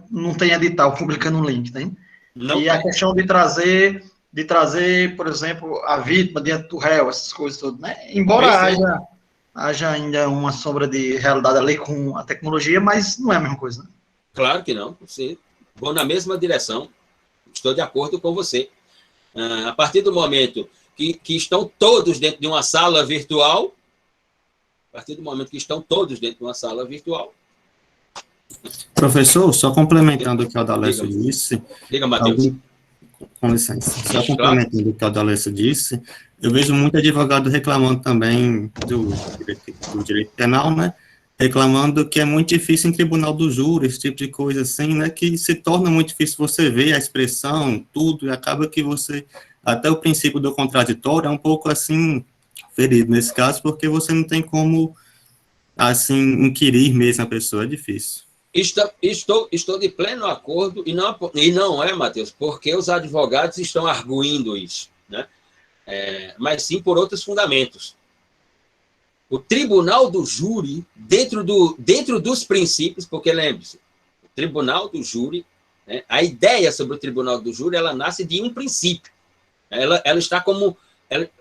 não tem edital publicando um link, né? Não e a questão de trazer, por exemplo, a vítima diante do réu, essas coisas todas, né? Embora haja ainda uma sombra de realidade ali com a tecnologia, mas não é a mesma coisa, né? Claro que não. Você vou na mesma direção. Estou de acordo com você. A partir do momento que estão todos dentro de uma sala virtual, Professor, só complementando o que o Adalesco disse. Diga, Matheus. Com licença. Só complementando o que o Adalesco disse, eu vejo muito advogado reclamando também do direito penal, né? Reclamando que é muito difícil em tribunal do júri, esse tipo de coisa assim, né? Que se torna muito difícil você ver a expressão, tudo, e acaba que você... Até o princípio do contraditório é um pouco, assim, ferido nesse caso, porque você não tem como, assim, inquirir mesmo a pessoa, é difícil. Estou de pleno acordo, e não é, Matheus, porque os advogados estão arguindo isso, né? Mas sim por outros fundamentos. O tribunal do júri, dentro dos princípios, porque lembre-se, o tribunal do júri, né, a ideia sobre o tribunal do júri, ela nasce de um princípio. Ela está como...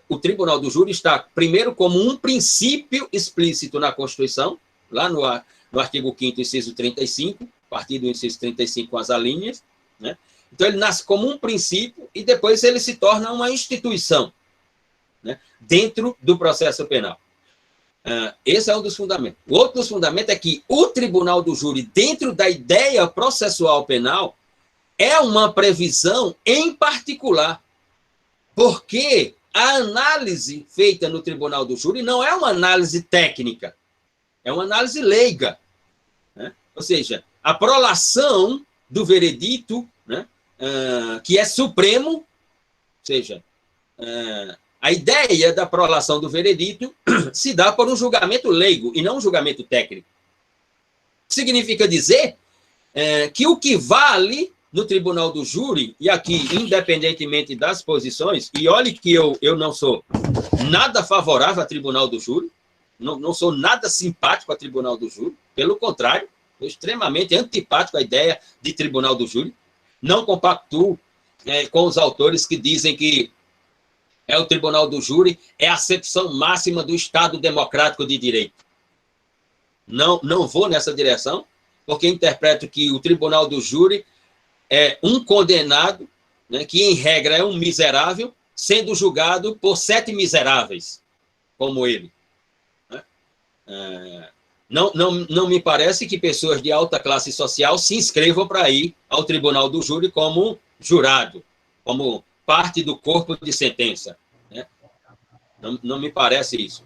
o tribunal do júri está, primeiro, como um princípio explícito na Constituição, lá no artigo 5º, inciso 35, a partir do inciso 35 com as alíneas, né? Então, ele nasce como um princípio e depois ele se torna uma instituição, né, dentro do processo penal. Esse é um dos fundamentos. O outro dos fundamentos é que o tribunal do júri, dentro da ideia processual penal, é uma previsão em particular, porque a análise feita no tribunal do júri não é uma análise técnica, é uma análise leiga, né? Ou seja, a prolação do veredito, né, que é supremo, ou seja, a ideia da prolação do veredito se dá por um julgamento leigo e não um julgamento técnico. Significa dizer que o que vale no tribunal do júri, e aqui, independentemente das posições, e olhe que eu não sou nada favorável ao tribunal do júri, não sou nada simpático ao tribunal do júri, pelo contrário, sou extremamente antipático à ideia de tribunal do júri, não compactuo com os autores que dizem que o tribunal do júri é a acepção máxima do Estado democrático de direito. Não vou nessa direção, porque interpreto que o tribunal do júri é um condenado, né, que, em regra, é um miserável, sendo julgado por 7 miseráveis, como ele. Não me parece que pessoas de alta classe social se inscrevam para ir ao tribunal do júri como jurado, como parte do corpo de sentença, né? Não me parece isso.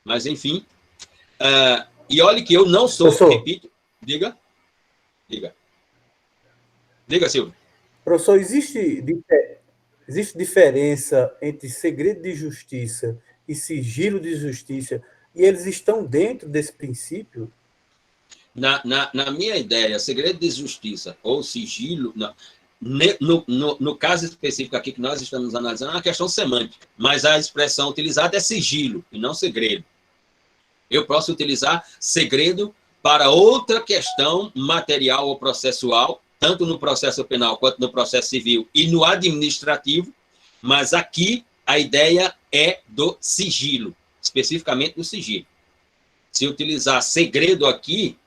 Mas, enfim, e olhe que eu não sou, professor, repito... Diga, Silvio. Professor, existe diferença entre segredo de justiça e sigilo de justiça, e eles estão dentro desse princípio? Na minha ideia, segredo de justiça ou sigilo... No caso específico aqui que nós estamos analisando, é uma questão semântica, mas a expressão utilizada é sigilo e não segredo. Eu posso utilizar segredo para outra questão material ou processual, tanto no processo penal quanto no processo civil e no administrativo, mas aqui a ideia é do sigilo, especificamente do sigilo. Se utilizar segredo aqui,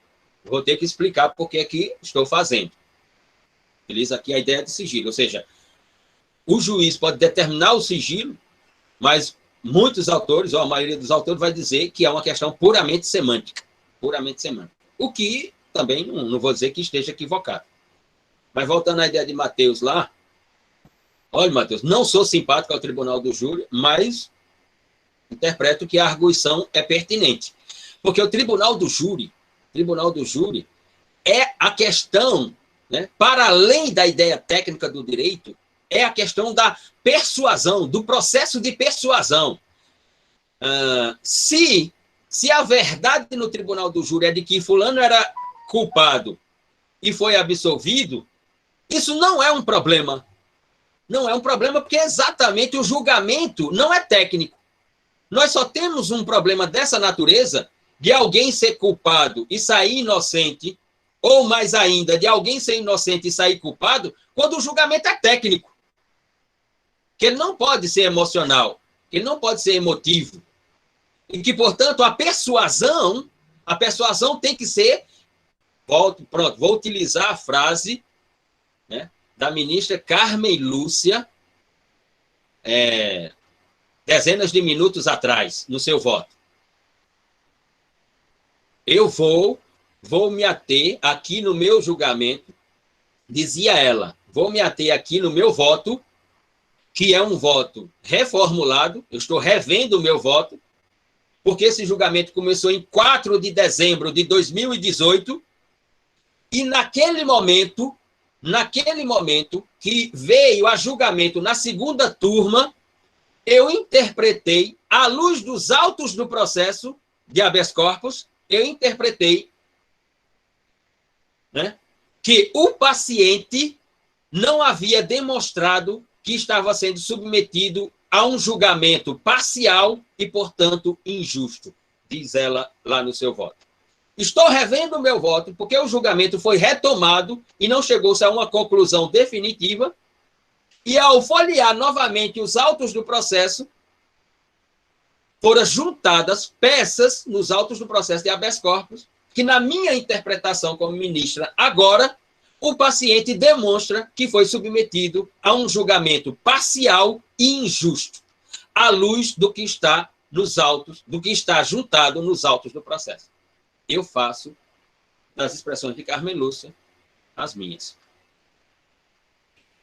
vou ter que explicar por que é que estou fazendo. Utiliza aqui a ideia de sigilo, ou seja, o juiz pode determinar o sigilo, mas muitos autores, ou a maioria dos autores, vai dizer que é uma questão puramente semântica. Puramente semântica. O que também não vou dizer que esteja equivocado. Mas voltando à ideia de Matheus lá, olha, Matheus, não sou simpático ao tribunal do júri, mas interpreto que a arguição é pertinente. Porque o tribunal do júri é a questão, né, para além da ideia técnica do direito, é a questão da persuasão, do processo de persuasão. Se a verdade no tribunal do júri é de que fulano era culpado e foi absolvido, isso não é um problema. Não é um problema porque exatamente o julgamento não é técnico. Nós só temos um problema dessa natureza de alguém ser culpado e sair inocente, ou mais ainda, de alguém ser inocente e sair culpado, quando o julgamento é técnico. Que ele não pode ser emocional, que ele não pode ser emotivo. E que, portanto, a persuasão tem que ser... vou utilizar a frase, né, da ministra Carmen Lúcia, dezenas de minutos atrás, no seu voto. Eu vou me ater aqui no meu julgamento, dizia ela, vou me ater aqui no meu voto, que é um voto reformulado, eu estou revendo o meu voto, porque esse julgamento começou em 4 de dezembro de 2018, e naquele momento que veio a julgamento na segunda turma, eu interpretei, à luz dos autos do processo de habeas corpus, eu interpretei né, que o paciente não havia demonstrado que estava sendo submetido a um julgamento parcial e, portanto, injusto, diz ela lá no seu voto. Estou revendo o meu voto porque o julgamento foi retomado e não chegou-se a uma conclusão definitiva, e ao folhear novamente os autos do processo, foram juntadas peças nos autos do processo de habeas corpus, que, na minha interpretação como ministra, agora, o paciente demonstra que foi submetido a um julgamento parcial e injusto, à luz do que está nos autos, do que está juntado nos autos do processo. Eu faço das expressões de Carmen Lúcia as minhas.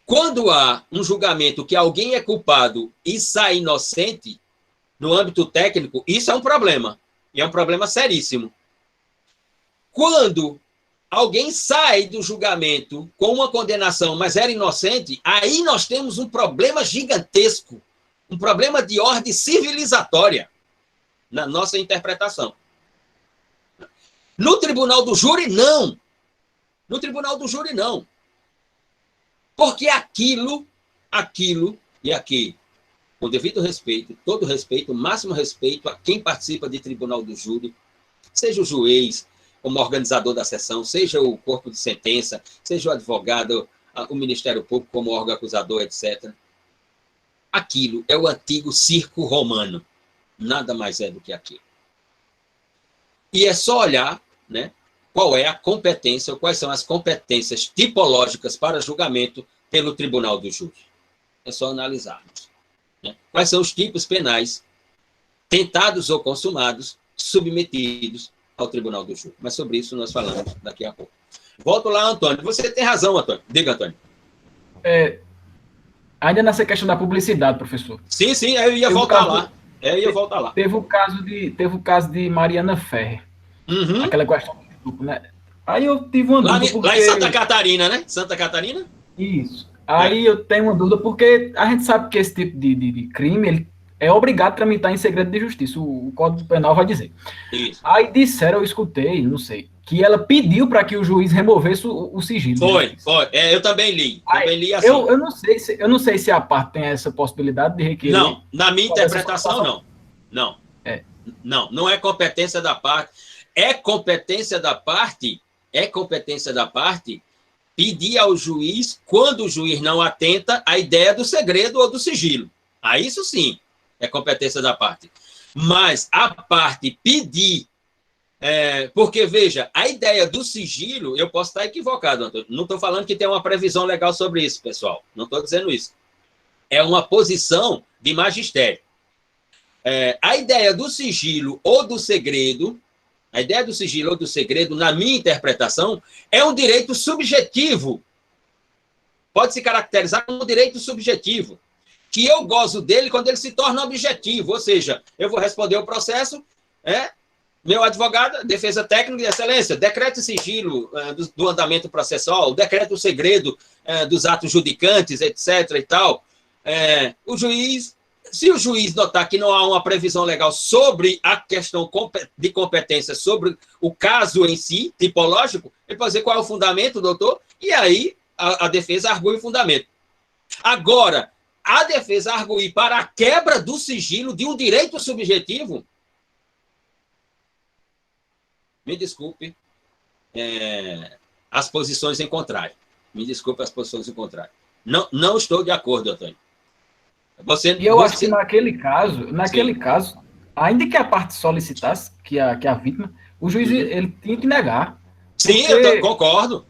Quando há um julgamento que alguém é culpado e sai inocente, no âmbito técnico, isso é um problema. E é um problema seríssimo. Quando alguém sai do julgamento com uma condenação, mas era inocente, aí nós temos um problema gigantesco, um problema de ordem civilizatória, na nossa interpretação. No tribunal do júri, não. No tribunal do júri, não. Porque aquilo, e aqui, com devido respeito, todo respeito, máximo respeito a quem participa de tribunal do júri, seja o juiz como organizador da sessão, seja o corpo de sentença, seja o advogado, o Ministério Público como órgão acusador, etc. Aquilo é o antigo circo romano. Nada mais é do que aquilo. E é só olhar, né, qual é a competência, ou quais são as competências tipológicas para julgamento pelo tribunal do júri. É só analisarmos. Né? Quais são os tipos penais tentados ou consumados, submetidos ao tribunal do júri. Mas sobre isso nós falamos daqui a pouco. Volto lá, Antônio. Você tem razão, Antônio. Diga, Antônio. Ainda nessa questão da publicidade, professor. Sim, eu ia voltar lá. Teve o caso de Mariana Ferrer. Uhum. Aquela questão do grupo, né? Aí eu tive uma dúvida. Lá em Santa Catarina, né? Santa Catarina? Isso. Aí eu tenho uma dúvida, porque a gente sabe que esse tipo de crime, ele é obrigado a tramitar em segredo de justiça. O Código Penal vai dizer. Isso. Aí disseram, eu escutei, não sei, que ela pediu para que o juiz removesse o sigilo. Foi. Eu também li. Também li assim. Eu não sei se a parte tem essa possibilidade de requerer. Não, na minha interpretação, não. Não é competência da parte. É competência da parte pedir ao juiz, quando o juiz não atenta à ideia do segredo ou do sigilo. Aí isso sim é competência da parte. Mas a parte pedir, porque, veja, a ideia do sigilo, eu posso estar equivocado, Antônio. Não estou falando que tem uma previsão legal sobre isso, pessoal. Não estou dizendo isso. É uma posição de magistério. A ideia do sigilo ou do segredo, na minha interpretação, é um direito subjetivo. Pode se caracterizar como um direito subjetivo, que eu gozo dele quando ele se torna objetivo. Ou seja, eu vou responder o processo, meu advogado, defesa técnica de excelência, decreto e sigilo do andamento processual, decreto o segredo dos atos judicantes, etc. e tal. O juiz... Se o juiz notar que não há uma previsão legal sobre a questão de competência, sobre o caso em si, tipológico, ele pode dizer qual é o fundamento, doutor, e aí a defesa argue o fundamento. Agora, a defesa arguir para a quebra do sigilo de um direito subjetivo, me desculpe, as posições em contrário. Não estou de acordo, Antônio. Eu acho que naquele caso, ainda que a parte solicitasse, que a vítima, o juiz ele tinha que negar. Sim, eu concordo.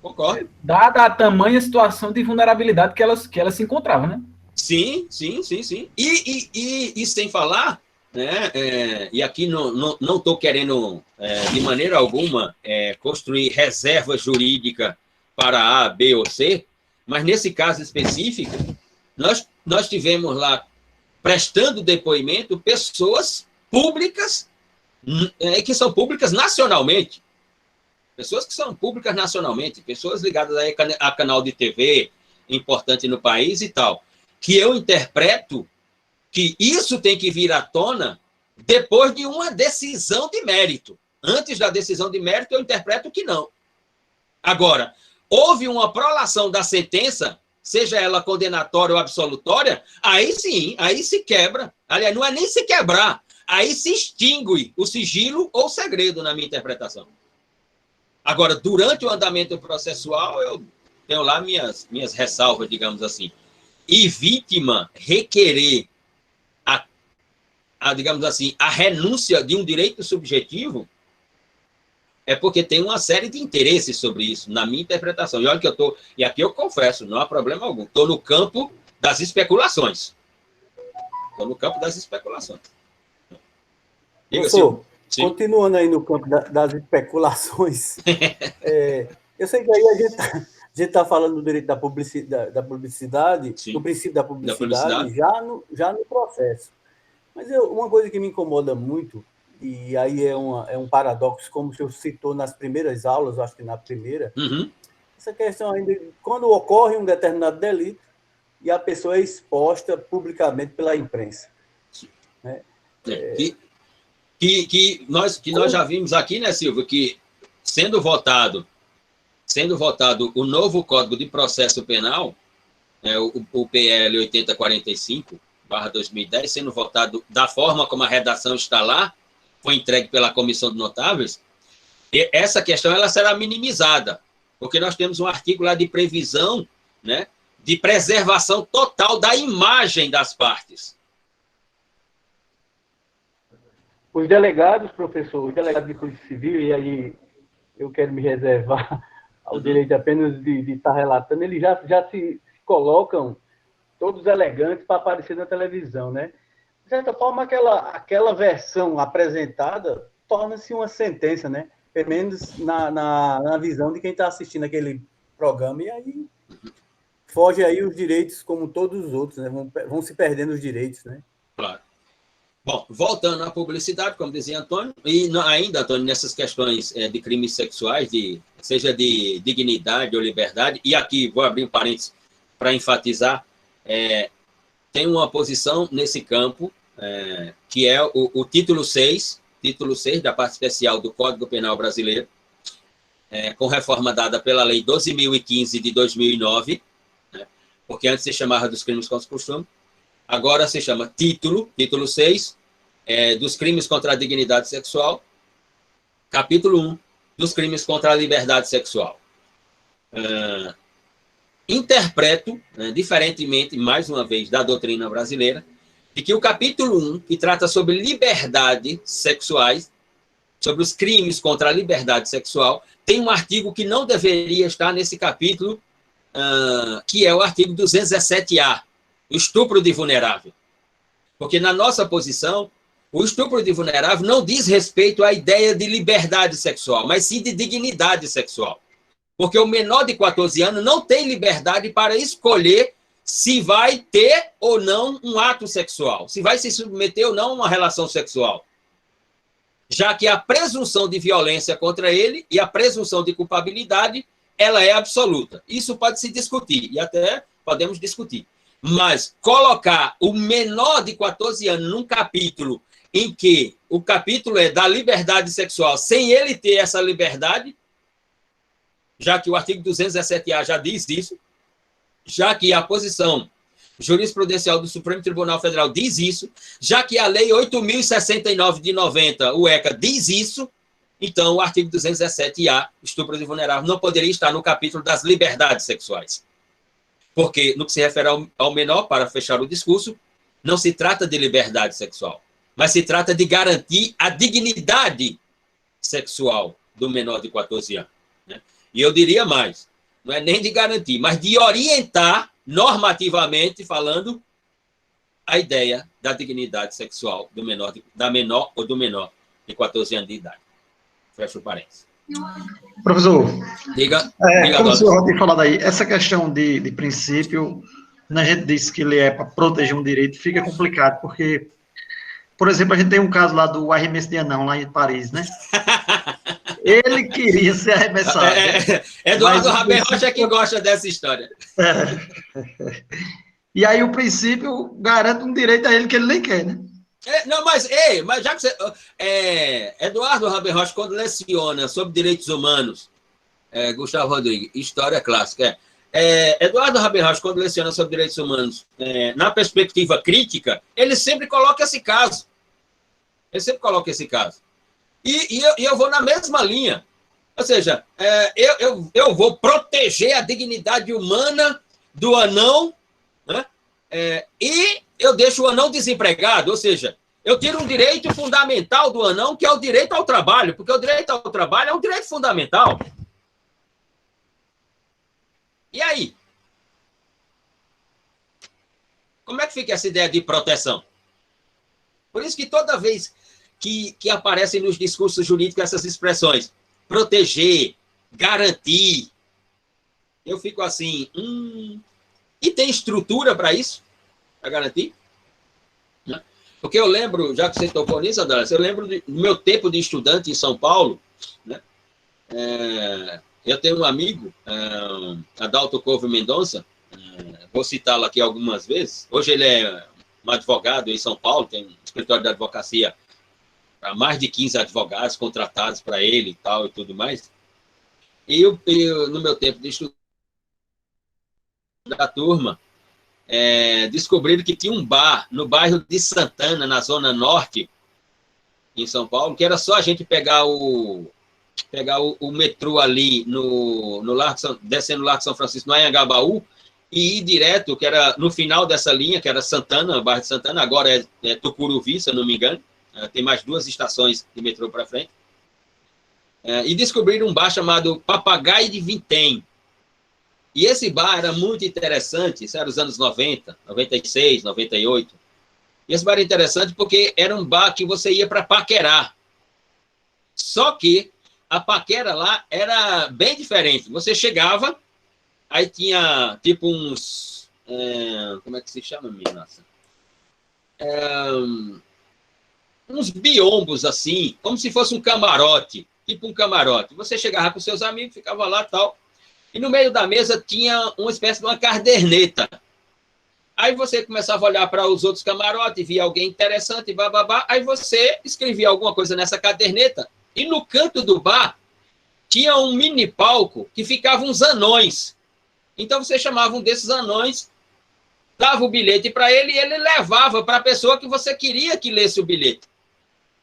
Dada a tamanha situação de vulnerabilidade que ela se encontrava, né? Sim. E sem falar, né, e aqui não estou querendo, de maneira alguma, construir reserva jurídica para A, B ou C, mas nesse caso específico, nós tivemos lá, prestando depoimento, pessoas públicas, que são públicas nacionalmente. Pessoas ligadas a canal de TV importante no país e tal, que eu interpreto que isso tem que vir à tona depois de uma decisão de mérito. Antes da decisão de mérito, eu interpreto que não. Agora, houve uma prolação da sentença, seja ela condenatória ou absolutória, aí sim, aí se quebra. Aliás, não é nem se quebrar, aí se extingue o sigilo ou o segredo, na minha interpretação. Agora, durante o andamento processual, eu tenho lá minhas ressalvas, digamos assim. E vítima requerer digamos assim, a renúncia de um direito subjetivo é porque tem uma série de interesses sobre isso, na minha interpretação. E olha que e aqui eu confesso, não há problema algum, estou no campo das especulações. Estou no campo das especulações. Professor, continuando aí no campo das especulações, eu sei que aí a gente está falando do direito da publicidade, sim, do princípio da publicidade. Já no processo. Mas uma coisa que me incomoda muito, e aí é um paradoxo, como o senhor citou nas primeiras aulas, acho que na primeira, essa questão ainda, quando ocorre um determinado delito e a pessoa é exposta publicamente pela imprensa. Né? Que nós já vimos aqui, né, Silvio, que sendo votado o novo Código de Processo Penal, o PL 8045/2010, sendo votado da forma como a redação está lá, foi entregue pela Comissão de Notáveis, e essa questão ela será minimizada, porque nós temos um artigo lá de previsão, né, de preservação total da imagem das partes. Os delegados, professor, os delegados de Polícia Civil, e aí eu quero me reservar ao direito apenas de estar relatando, eles já se colocam todos elegantes para aparecer na televisão, né? De certa forma, aquela versão apresentada torna-se uma sentença, né? Pelo menos na visão de quem está assistindo aquele programa, e aí foge aí os direitos como todos os outros, né? Vão se perdendo os direitos, né? Claro. Bom, voltando à publicidade, como dizia Antônio, e ainda, Antônio, nessas questões de crimes sexuais, seja de dignidade ou liberdade, e aqui vou abrir um parênteses para enfatizar, tem uma posição nesse campo, que é o título 6 da parte especial do Código Penal Brasileiro, com reforma dada pela Lei 12.015 de 2009, né, porque antes se chamava dos crimes contra o costume, agora se chama título 6, dos crimes contra a dignidade sexual, capítulo 1, dos crimes contra a liberdade sexual. Interpreto, diferentemente, mais uma vez, da doutrina brasileira, de que o capítulo 1, que trata sobre liberdade sexuais, sobre os crimes contra a liberdade sexual, tem um artigo que não deveria estar nesse capítulo, que é o artigo 217-A, o estupro de vulnerável. Porque, na nossa posição, o estupro de vulnerável não diz respeito à ideia de liberdade sexual, mas sim de dignidade sexual. Porque o menor de 14 anos não tem liberdade para escolher se vai ter ou não um ato sexual, se vai se submeter ou não a uma relação sexual. Já que a presunção de violência contra ele e a presunção de culpabilidade, ela é absoluta. Isso pode se discutir, e até podemos discutir. Mas colocar o menor de 14 anos num capítulo em que o capítulo é da liberdade sexual, sem ele ter essa liberdade, já que o artigo 217-A já diz isso, já que a posição jurisprudencial do Supremo Tribunal Federal diz isso, já que a Lei 8.069 de 90, o ECA, diz isso, então o artigo 217-A, estupro de vulnerável, não poderia estar no capítulo das liberdades sexuais. Porque, no que se refere ao menor, para fechar o discurso, não se trata de liberdade sexual, mas se trata de garantir a dignidade sexual do menor de 14 anos. Né? E eu diria mais, não é nem de garantir, mas de orientar normativamente falando a ideia da dignidade sexual da menor ou do menor de 14 anos de idade. Fecha o parênteses. Professor, diga como o senhor tem falado aí, essa questão de princípio, quando a gente diz que ele é para proteger um direito, fica complicado, porque, por exemplo, a gente tem um caso lá do arremesso de anão, lá em Paris, né? Ele queria ser arremessado. Eduardo Rabenrocha é quem gosta dessa história. E aí o princípio garante um direito a ele que ele nem quer, né? Mas já que você... Eduardo Rabenrocha, quando leciona sobre direitos humanos, Gustavo Rodrigues, história clássica. Eduardo Habermas, quando leciona sobre direitos humanos, na perspectiva crítica, ele sempre coloca esse caso. E eu vou na mesma linha. Ou seja, eu vou proteger a dignidade humana do anão, né? E eu deixo o anão desempregado. Ou seja, eu tiro um direito fundamental do anão, que é o direito ao trabalho, porque o direito ao trabalho é um direito fundamental. E aí? Como é que fica essa ideia de proteção? Por isso que toda vez que aparecem nos discursos jurídicos essas expressões, proteger, garantir, eu fico assim, e tem estrutura para isso? Para garantir? Né? Porque eu lembro, já que você tocou nisso, Adonis, eu lembro do meu tempo de estudante em São Paulo, né? Eu tenho um amigo, Adalto Couve Mendonça, vou citá-lo aqui algumas vezes. Hoje ele é um advogado em São Paulo, tem um escritório de advocacia para mais de 15 advogados contratados para ele e tal e tudo mais. E eu, no meu tempo de estudante da turma, descobriram que tinha um bar no bairro de Santana, na Zona Norte, em São Paulo, que era só a gente pegar o metrô ali no Largo, descendo o Largo São Francisco, no Anhangabaú, e ir direto, que era no final dessa linha, que era Santana, o bairro de Santana, agora é Tucuruvi, se eu não me engano, tem mais 2 estações de metrô para frente, e descobriram um bar chamado Papagaio de Vintém. E esse bar era muito interessante, isso era os anos 90, 96, 98. E esse bar era interessante porque era um bar que você ia para paquerar. Só que a paquera lá era bem diferente. Você chegava, aí tinha tipo uns... como é que se chama, minha nossa? Uns biombos assim, como se fosse um camarote, tipo um camarote. Você chegava com seus amigos, ficava lá e tal, e no meio da mesa tinha uma espécie de uma caderneta. Aí você começava a olhar para os outros camarotes, via alguém interessante, bababá, aí você escrevia alguma coisa nessa caderneta, e no canto do bar tinha um mini palco que ficavam uns anões. Então você chamava um desses anões, dava o bilhete para ele e ele levava para a pessoa que você queria que lesse o bilhete.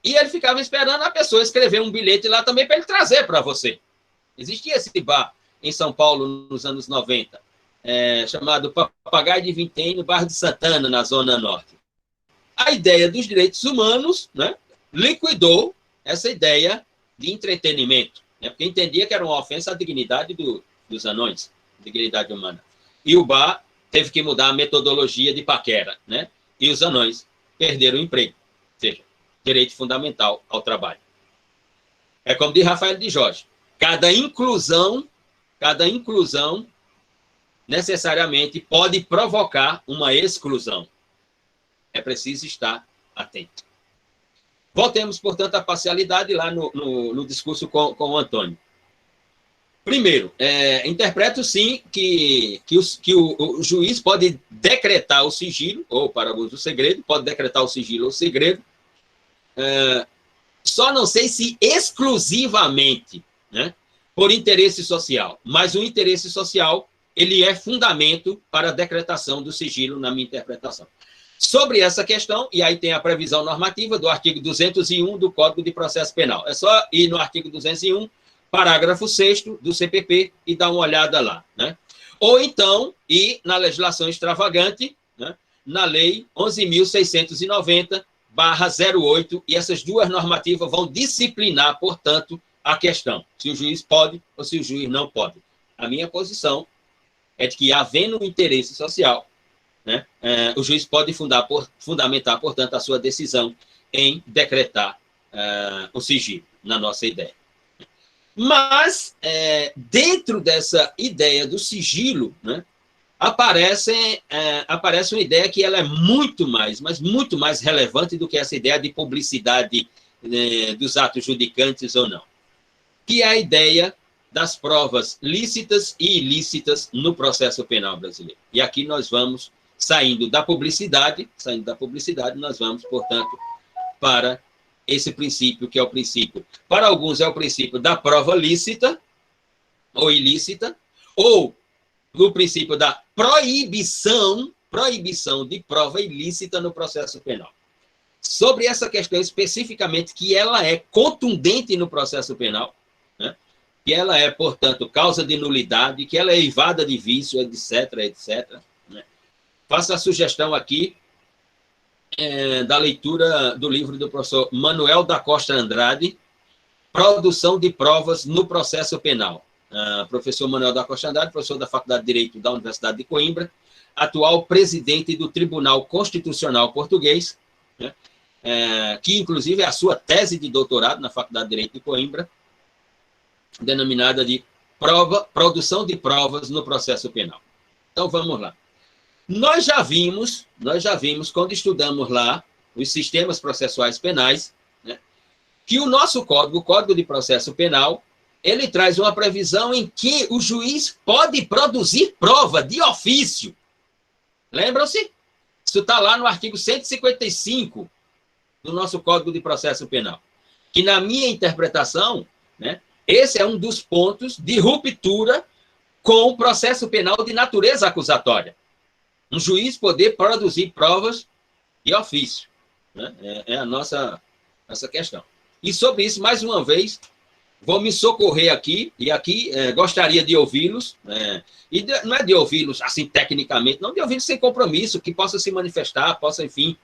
E ele ficava esperando a pessoa escrever um bilhete lá também para ele trazer para você. Existia esse bar em São Paulo nos anos 90, chamado Papagaio de Vintém, no bairro de Santana, na Zona Norte. A ideia dos direitos humanos, né, liquidou essa ideia de entretenimento, né, porque entendia que era uma ofensa à dignidade dos anões, dignidade humana. E o bar teve que mudar a metodologia de paquera, né, e os anões perderam o emprego, ou seja, direito fundamental ao trabalho. É como diz Rafael de Jorge, cada inclusão necessariamente pode provocar uma exclusão. É preciso estar atento. Voltemos, portanto, à parcialidade lá no discurso com o Antônio. Primeiro, interpreto, sim, que o juiz pode decretar o sigilo, ou para alguns o segredo, pode decretar o sigilo ou o segredo, só não sei se exclusivamente, né, por interesse social, mas o interesse social, ele é fundamento para a decretação do sigilo, na minha interpretação. Sobre essa questão, e aí tem a previsão normativa do artigo 201 do Código de Processo Penal. É só ir no artigo 201, parágrafo 6º do CPP e dar uma olhada lá, né? Ou então, ir na legislação extravagante, né, na Lei 11.690/08, e essas 2 normativas vão disciplinar, portanto, a questão, se o juiz pode ou se o juiz não pode. A minha posição é de que, havendo um interesse social, né, o juiz pode fundamentar, portanto, a sua decisão em decretar o sigilo, na nossa ideia. Mas, dentro dessa ideia do sigilo, né, aparece uma ideia que ela é muito mais, mas muito mais relevante do que essa ideia de publicidade dos atos judicantes ou não, que é a ideia das provas lícitas e ilícitas no processo penal brasileiro. E aqui nós vamos saindo da publicidade, nós vamos, portanto, para esse princípio, que é o princípio, para alguns é o princípio da prova lícita, ou ilícita, ou no princípio da proibição de prova ilícita no processo penal. Sobre essa questão especificamente, que ela é contundente no processo penal, né? Que ela é, portanto, causa de nulidade, que ela é eivada de vício, etc., etc., né? Faço a sugestão aqui da leitura do livro do professor Manuel da Costa Andrade, Produção de Provas no Processo Penal. Professor Manuel da Costa Andrade, professor da Faculdade de Direito da Universidade de Coimbra, atual presidente do Tribunal Constitucional Português, né? Que, inclusive, é a sua tese de doutorado na Faculdade de Direito de Coimbra, denominada de Produção de Provas no Processo Penal. Então, vamos lá. Nós já vimos, quando estudamos lá os sistemas processuais penais, né, que o nosso código, o Código de Processo Penal, ele traz uma previsão em que o juiz pode produzir prova de ofício. Lembram-se? Isso está lá no artigo 155 do nosso Código de Processo Penal. Que, na minha interpretação, né, esse é um dos pontos de ruptura com o processo penal de natureza acusatória. Um juiz poder produzir provas de ofício, né? É a nossa questão. E sobre isso, mais uma vez, vou me socorrer aqui, e aqui gostaria de ouvi-los, e não é de ouvi-los assim tecnicamente, não de ouvi-los sem compromisso, que possa se manifestar, possa, enfim,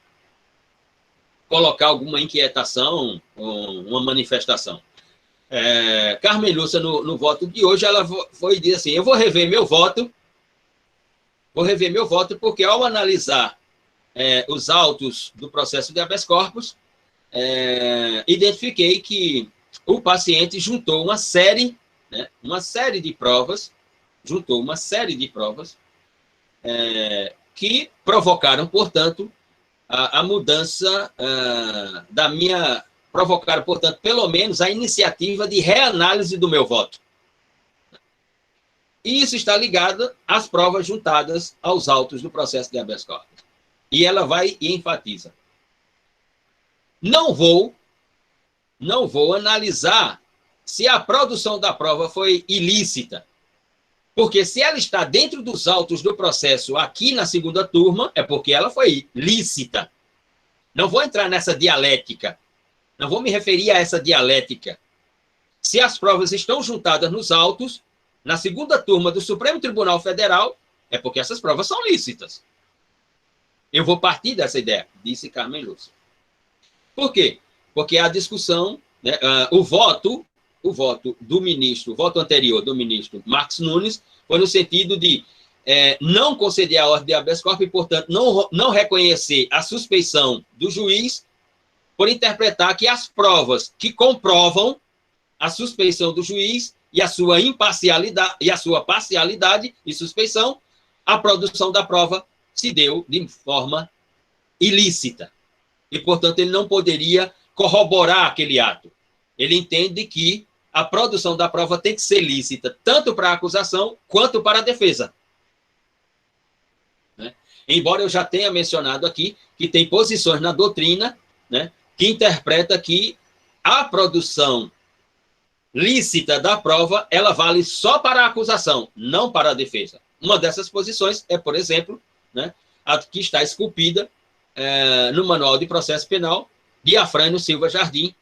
colocar alguma inquietação, uma manifestação. Carmen Lúcia, no voto de hoje, ela foi dizer assim, eu vou rever meu voto, porque ao analisar os autos do processo de habeas corpus, identifiquei que o paciente juntou uma série de provas, que provocaram, portanto, a mudança provocaram, portanto, pelo menos a iniciativa de reanálise do meu voto. E isso está ligado às provas juntadas aos autos do processo de habeas corpus. E ela vai e enfatiza. Não vou analisar se a produção da prova foi ilícita, porque se ela está dentro dos autos do processo aqui na segunda turma, é porque ela foi lícita. Não vou entrar nessa dialética, não vou me referir a essa dialética. Se as provas estão juntadas nos autos, na segunda turma do Supremo Tribunal Federal, é porque essas provas são lícitas. Eu vou partir dessa ideia, disse Carmen Lúcia. Por quê? Porque a discussão, né, o voto do ministro, o voto anterior do ministro Marcos Nunes, foi no sentido de não conceder a ordem de habeas corpus e, portanto, não reconhecer a suspeição do juiz por interpretar que as provas que comprovam a suspeição do juiz e a sua imparcialidade e a sua parcialidade e suspeição, a produção da prova se deu de forma ilícita. E, portanto, ele não poderia corroborar aquele ato. Ele entende que a produção da prova tem que ser lícita, tanto para a acusação quanto para a defesa. Né? Embora eu já tenha mencionado aqui que tem posições na doutrina, né, que interpreta que a produção lícita da prova, ela vale só para a acusação, não para a defesa. Uma dessas posições é, por exemplo, né, a que está esculpida no Manual de Processo Penal de Afrânio Silva Jardim,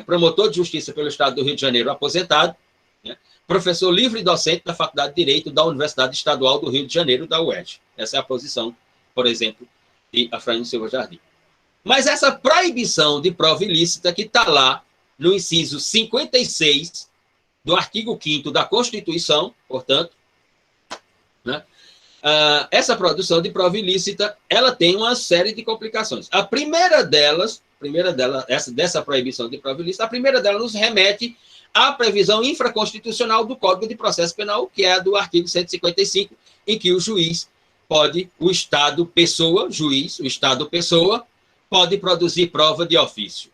promotor de justiça pelo Estado do Rio de Janeiro, aposentado, né, professor livre e docente da Faculdade de Direito da Universidade Estadual do Rio de Janeiro, da UERJ. Essa é a posição, por exemplo, de Afrânio Silva Jardim. Mas essa proibição de prova ilícita que está lá no inciso 56 do artigo 5º da Constituição, portanto, né, essa produção de prova ilícita, ela tem uma série de complicações. A primeira delas, dessa proibição de prova ilícita, a primeira delas nos remete à previsão infraconstitucional do Código de Processo Penal, que é a do artigo 155, em que o juiz pode, o Estado pessoa, juiz, o Estado pessoa, pode produzir prova de ofício.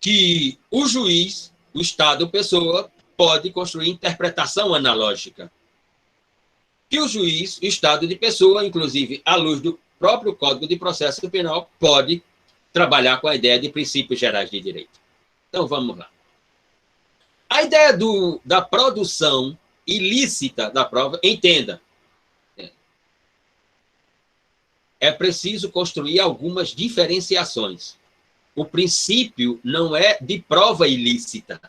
Que o juiz, o Estado pessoa, pode construir interpretação analógica. Que o juiz, o Estado de pessoa, inclusive à luz do próprio Código de Processo Penal, pode trabalhar com a ideia de princípios gerais de direito. Então, vamos lá. A ideia da produção ilícita da prova, entenda, é preciso construir algumas diferenciações. O princípio não é de prova ilícita.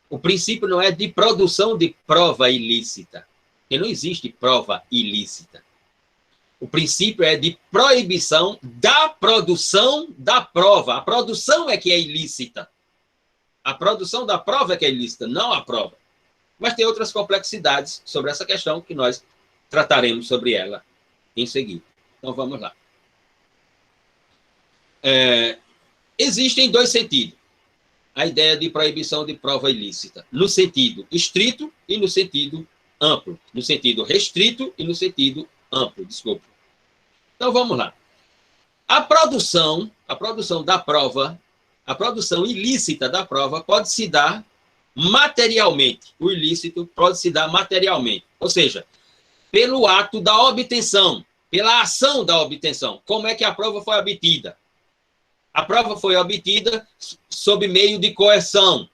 O princípio não é de produção de prova ilícita. Porque não existe prova ilícita. O princípio é de proibição da produção da prova. A produção é que é ilícita. A produção da prova é que é ilícita, não a prova. Mas tem outras complexidades sobre essa questão que nós trataremos sobre ela em seguida. Então, vamos lá. Existem dois sentidos. A ideia de proibição de prova ilícita. No sentido estrito e no sentido amplo. No sentido restrito e no sentido amplo, desculpa. Então, vamos lá. A produção da prova, a produção ilícita da prova pode se dar materialmente. O ilícito pode se dar materialmente. Ou seja, pelo ato da obtenção, pela ação da obtenção. Como é que a prova foi obtida? A prova foi obtida sob meio de coerção.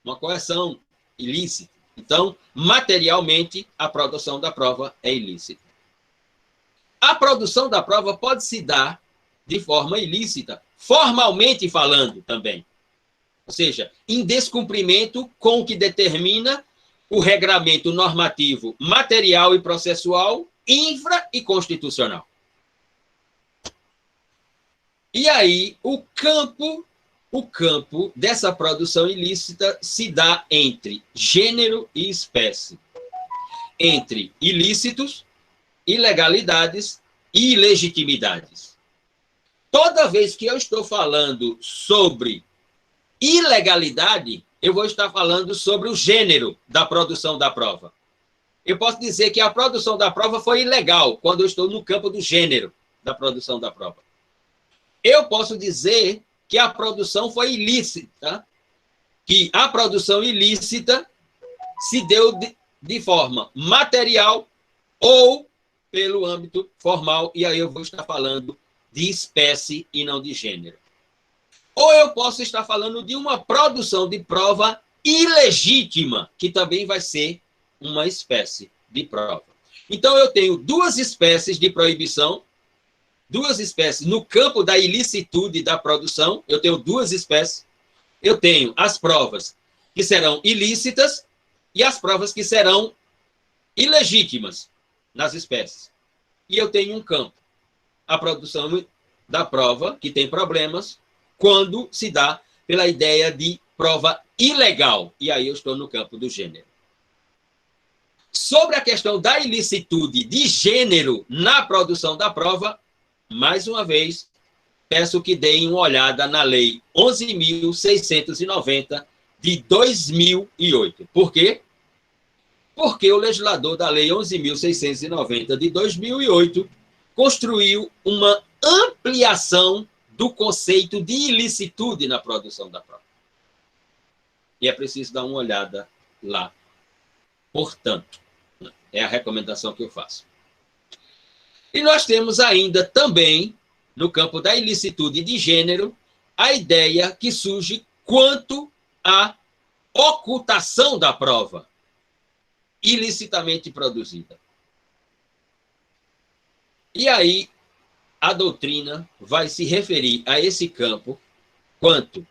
Uma coerção ilícita. Então, materialmente, a produção da prova é ilícita. A produção da prova pode se dar de forma ilícita, formalmente falando também. Ou seja, em descumprimento com o que determina o regramento normativo material e processual, infra e constitucional. E aí, o campo dessa produção ilícita se dá entre gênero e espécie, entre ilícitos, ilegalidades e ilegitimidades. Toda vez que eu estou falando sobre ilegalidade, eu vou estar falando sobre o gênero da produção da prova. Eu posso dizer que a produção da prova foi ilegal quando eu estou no campo do gênero da produção da prova. Eu posso dizer que a produção foi ilícita, que a produção ilícita se deu de forma material ou pelo âmbito formal, e aí eu vou estar falando de espécie e não de gênero. Ou eu posso estar falando de uma produção de prova ilegítima, que também vai ser uma espécie de prova. Então, eu tenho duas espécies de proibição, duas espécies no campo da ilicitude da produção, eu tenho duas espécies. Eu tenho as provas que serão ilícitas e as provas que serão ilegítimas nas espécies. E eu tenho um campo, a produção da prova, que tem problemas, quando se dá pela ideia de prova ilegal. E aí eu estou no campo do gênero. Sobre a questão da ilicitude de gênero na produção da prova, mais uma vez, peço que deem uma olhada na Lei 11.690 de 2008. Por quê? Porque o legislador da Lei 11.690 de 2008 construiu uma ampliação do conceito de ilicitude na produção da prova. E é preciso dar uma olhada lá. Portanto, é a recomendação que eu faço. E nós temos ainda também, no campo da ilicitude de gênero, a ideia que surge quanto à ocultação da prova ilicitamente produzida. E aí, a doutrina vai se referir a esse campo quanto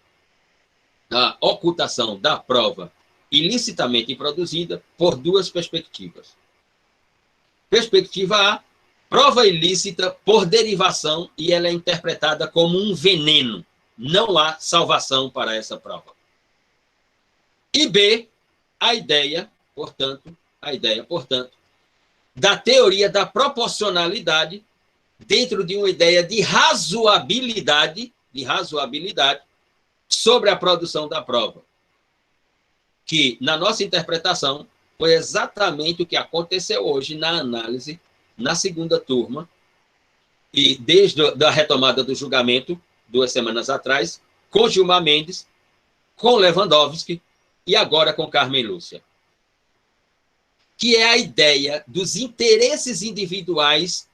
à ocultação da prova ilicitamente produzida por duas perspectivas. Perspectiva A, prova ilícita por derivação, e ela é interpretada como um veneno. Não há salvação para essa prova. E B, a ideia, portanto, da teoria da proporcionalidade dentro de uma ideia de razoabilidade sobre a produção da prova. Que, na nossa interpretação, foi exatamente o que aconteceu hoje na análise, na segunda turma, e desde a retomada do julgamento, 2 semanas atrás, com Gilmar Mendes, com Lewandowski e agora com Carmen Lúcia. Que é a ideia dos interesses individuais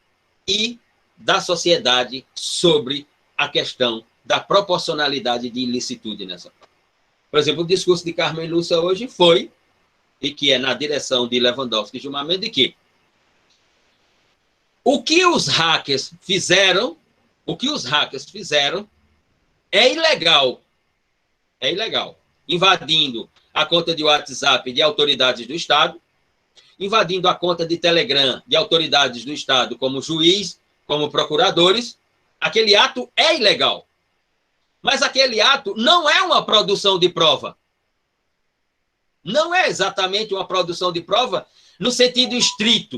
e da sociedade sobre a questão da proporcionalidade de ilicitude nessa prova. Por exemplo, o discurso de Carmen Lúcia hoje foi, e que é na direção de Lewandowski e Gilmar Mendes, de que o que os hackers fizeram é ilegal. É ilegal. Invadindo a conta de WhatsApp de autoridades do Estado, invadindo a conta de Telegram de autoridades do Estado, como juiz, como procuradores, aquele ato é ilegal. Mas aquele ato não é uma produção de prova. Não é exatamente uma produção de prova no sentido estrito,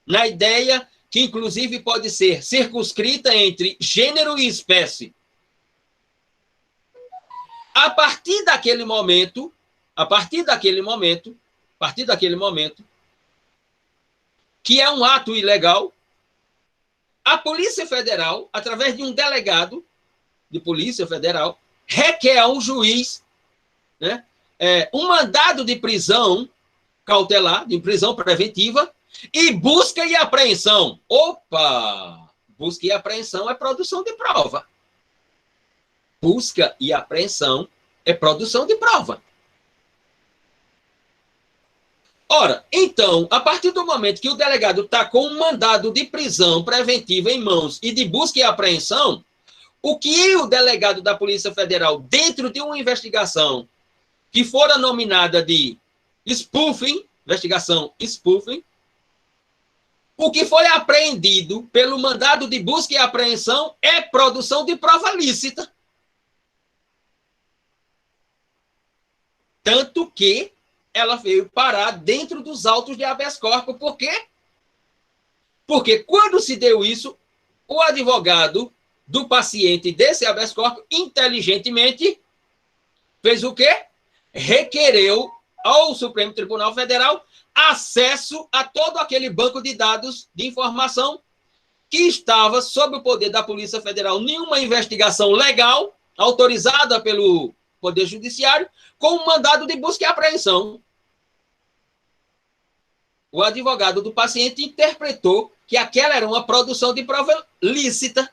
na ideia que, inclusive, pode ser circunscrita entre gênero e espécie. A partir daquele momento, que é um ato ilegal, a Polícia Federal, através de um delegado de Polícia Federal, requer a um juiz, né, um mandado de prisão cautelar, de prisão preventiva, e busca e apreensão. Opa! Busca e apreensão é produção de prova. Busca e apreensão é produção de prova. Ora, então, a partir do momento que o delegado está com um mandado de prisão preventiva em mãos e de busca e apreensão, o que o delegado da Polícia Federal, dentro de uma investigação que fora nominada de spoofing, investigação spoofing, o que foi apreendido pelo mandado de busca e apreensão é produção de prova lícita. Tanto que ela veio parar dentro dos autos de habeas corpus. Por quê? Porque quando se deu isso, o advogado do paciente desse habeas corpus, inteligentemente, fez o quê? Requereu ao Supremo Tribunal Federal acesso a todo aquele banco de dados de informação que estava sob o poder da Polícia Federal, nenhuma investigação legal, autorizada pelo Poder Judiciário, com um mandado de busca e apreensão. O advogado do paciente interpretou que aquela era uma produção de prova lícita.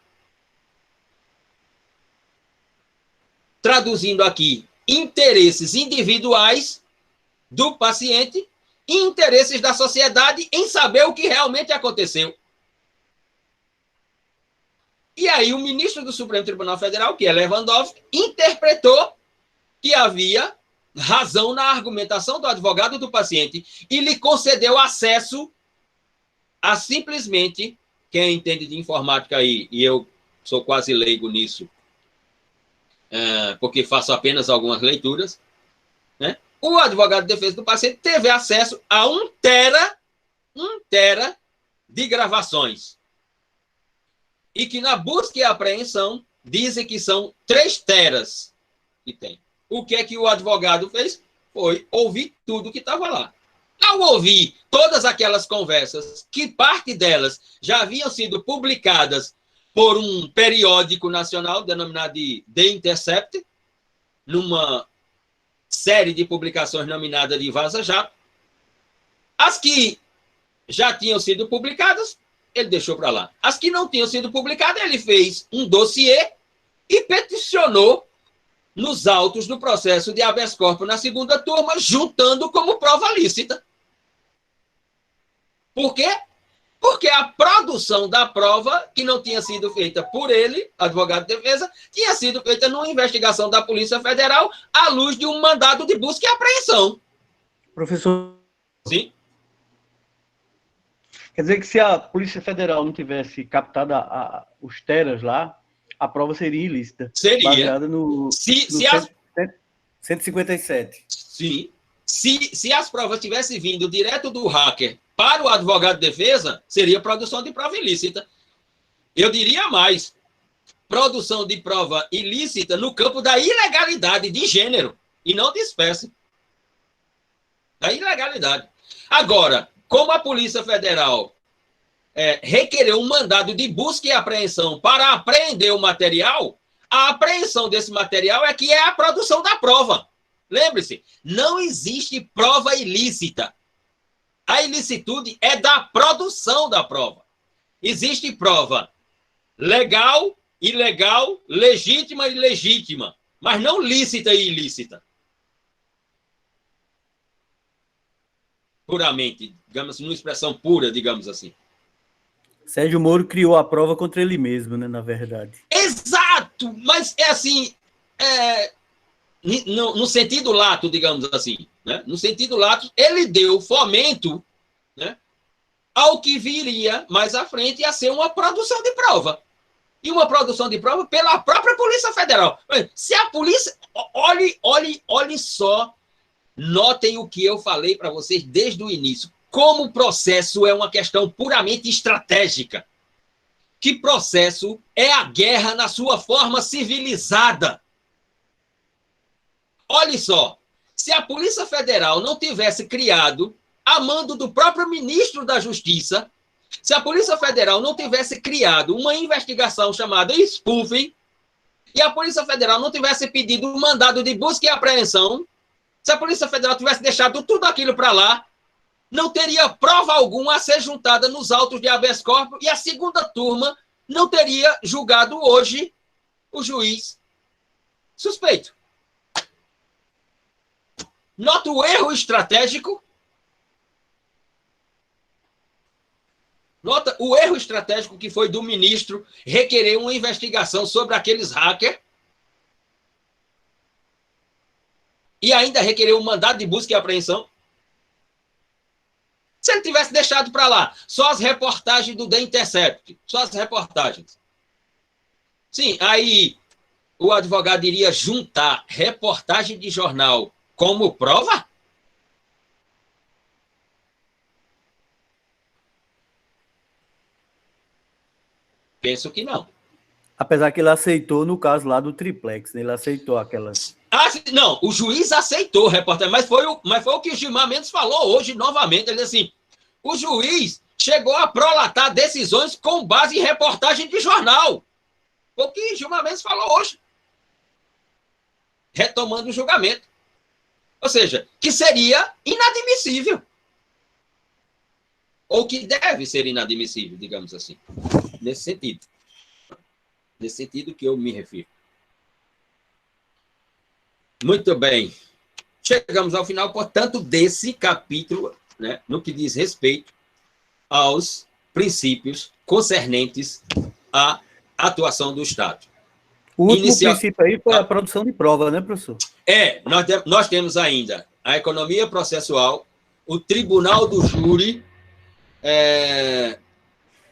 Traduzindo aqui, interesses individuais do paciente e interesses da sociedade em saber o que realmente aconteceu. E aí o ministro do Supremo Tribunal Federal, que é Lewandowski, interpretou que havia razão na argumentação do advogado do paciente e lhe concedeu acesso a simplesmente, quem entende de informática aí, e eu sou quase leigo nisso, porque faço apenas algumas leituras, né? O advogado de defesa do paciente teve acesso a 1 tera de gravações. E que na busca e apreensão dizem que são 3 teras que tem. O que é que o advogado fez? Foi ouvir tudo que estava lá. Ao ouvir todas aquelas conversas, que parte delas já haviam sido publicadas por um periódico nacional denominado de The Intercept, numa série de publicações nominada de Vaza Jato, as que já tinham sido publicadas, ele deixou para lá. As que não tinham sido publicadas, ele fez um dossiê e peticionou nos autos do processo de habeas corpus na segunda turma, juntando como prova lícita. Por quê? Porque a produção da prova, que não tinha sido feita por ele, advogado de defesa, tinha sido feita numa investigação da Polícia Federal à luz de um mandado de busca e apreensão. Professor. Sim? Quer dizer que se a Polícia Federal não tivesse captado os teras lá, a prova seria ilícita. Seria. Baseada no 157. Sim. Se as provas tivessem vindo direto do hacker para o advogado de defesa, seria produção de prova ilícita. Eu diria mais, produção de prova ilícita no campo da ilegalidade de gênero e não de espécie. Da ilegalidade. Agora, como a Polícia Federal requereu um mandado de busca e apreensão para apreender o material, a apreensão desse material é que é a produção da prova. Lembre-se, não existe prova ilícita. A ilicitude é da produção da prova. Existe prova legal ilegal, legítima e ilegítima, mas não lícita e ilícita. Puramente, digamos assim, numa expressão pura, digamos assim. Sérgio Moro criou a prova contra ele mesmo, né, na verdade. Exato, mas é assim, no sentido lato, digamos assim, né? No sentido lato, ele deu fomento, né, ao que viria mais à frente a ser uma produção de prova. E uma produção de prova pela própria Polícia Federal. Se a polícia... Olhe só, notem o que eu falei para vocês desde o início. Como o processo é uma questão puramente estratégica. Que processo é a guerra na sua forma civilizada. Olhe só, se a Polícia Federal não tivesse criado, a mando do próprio ministro da Justiça, se a Polícia Federal não tivesse criado uma investigação chamada spoofing, e a Polícia Federal não tivesse pedido um mandado de busca e apreensão, se a Polícia Federal tivesse deixado tudo aquilo para lá, não teria prova alguma a ser juntada nos autos de habeas corpus e a segunda turma não teria julgado hoje o juiz suspeito. Nota o erro estratégico. Nota o erro estratégico que foi do ministro requerer uma investigação sobre aqueles hackers e ainda requerer um mandado de busca e apreensão. Se ele tivesse deixado para lá só as reportagens do The Intercept, só as reportagens. Sim, aí o advogado iria juntar reportagem de jornal como prova? Penso que não. Apesar que ele aceitou no caso lá do triplex, né? Ele aceitou aquelas... Não, o juiz aceitou a reportagem, mas foi o que o Gilmar Mendes falou hoje novamente. Ele disse assim, o juiz chegou a prolatar decisões com base em reportagem de jornal. Foi o que o Gilmar Mendes falou hoje. Retomando o julgamento. Ou seja, que seria inadmissível. Ou que deve ser inadmissível, digamos assim. Nesse sentido. Nesse sentido que eu me refiro. Muito bem. Chegamos ao final, portanto, desse capítulo, né, no que diz respeito aos princípios concernentes à atuação do Estado. O último princípio aí foi a produção de prova, né, professor? Nós temos ainda a economia processual, o tribunal do júri,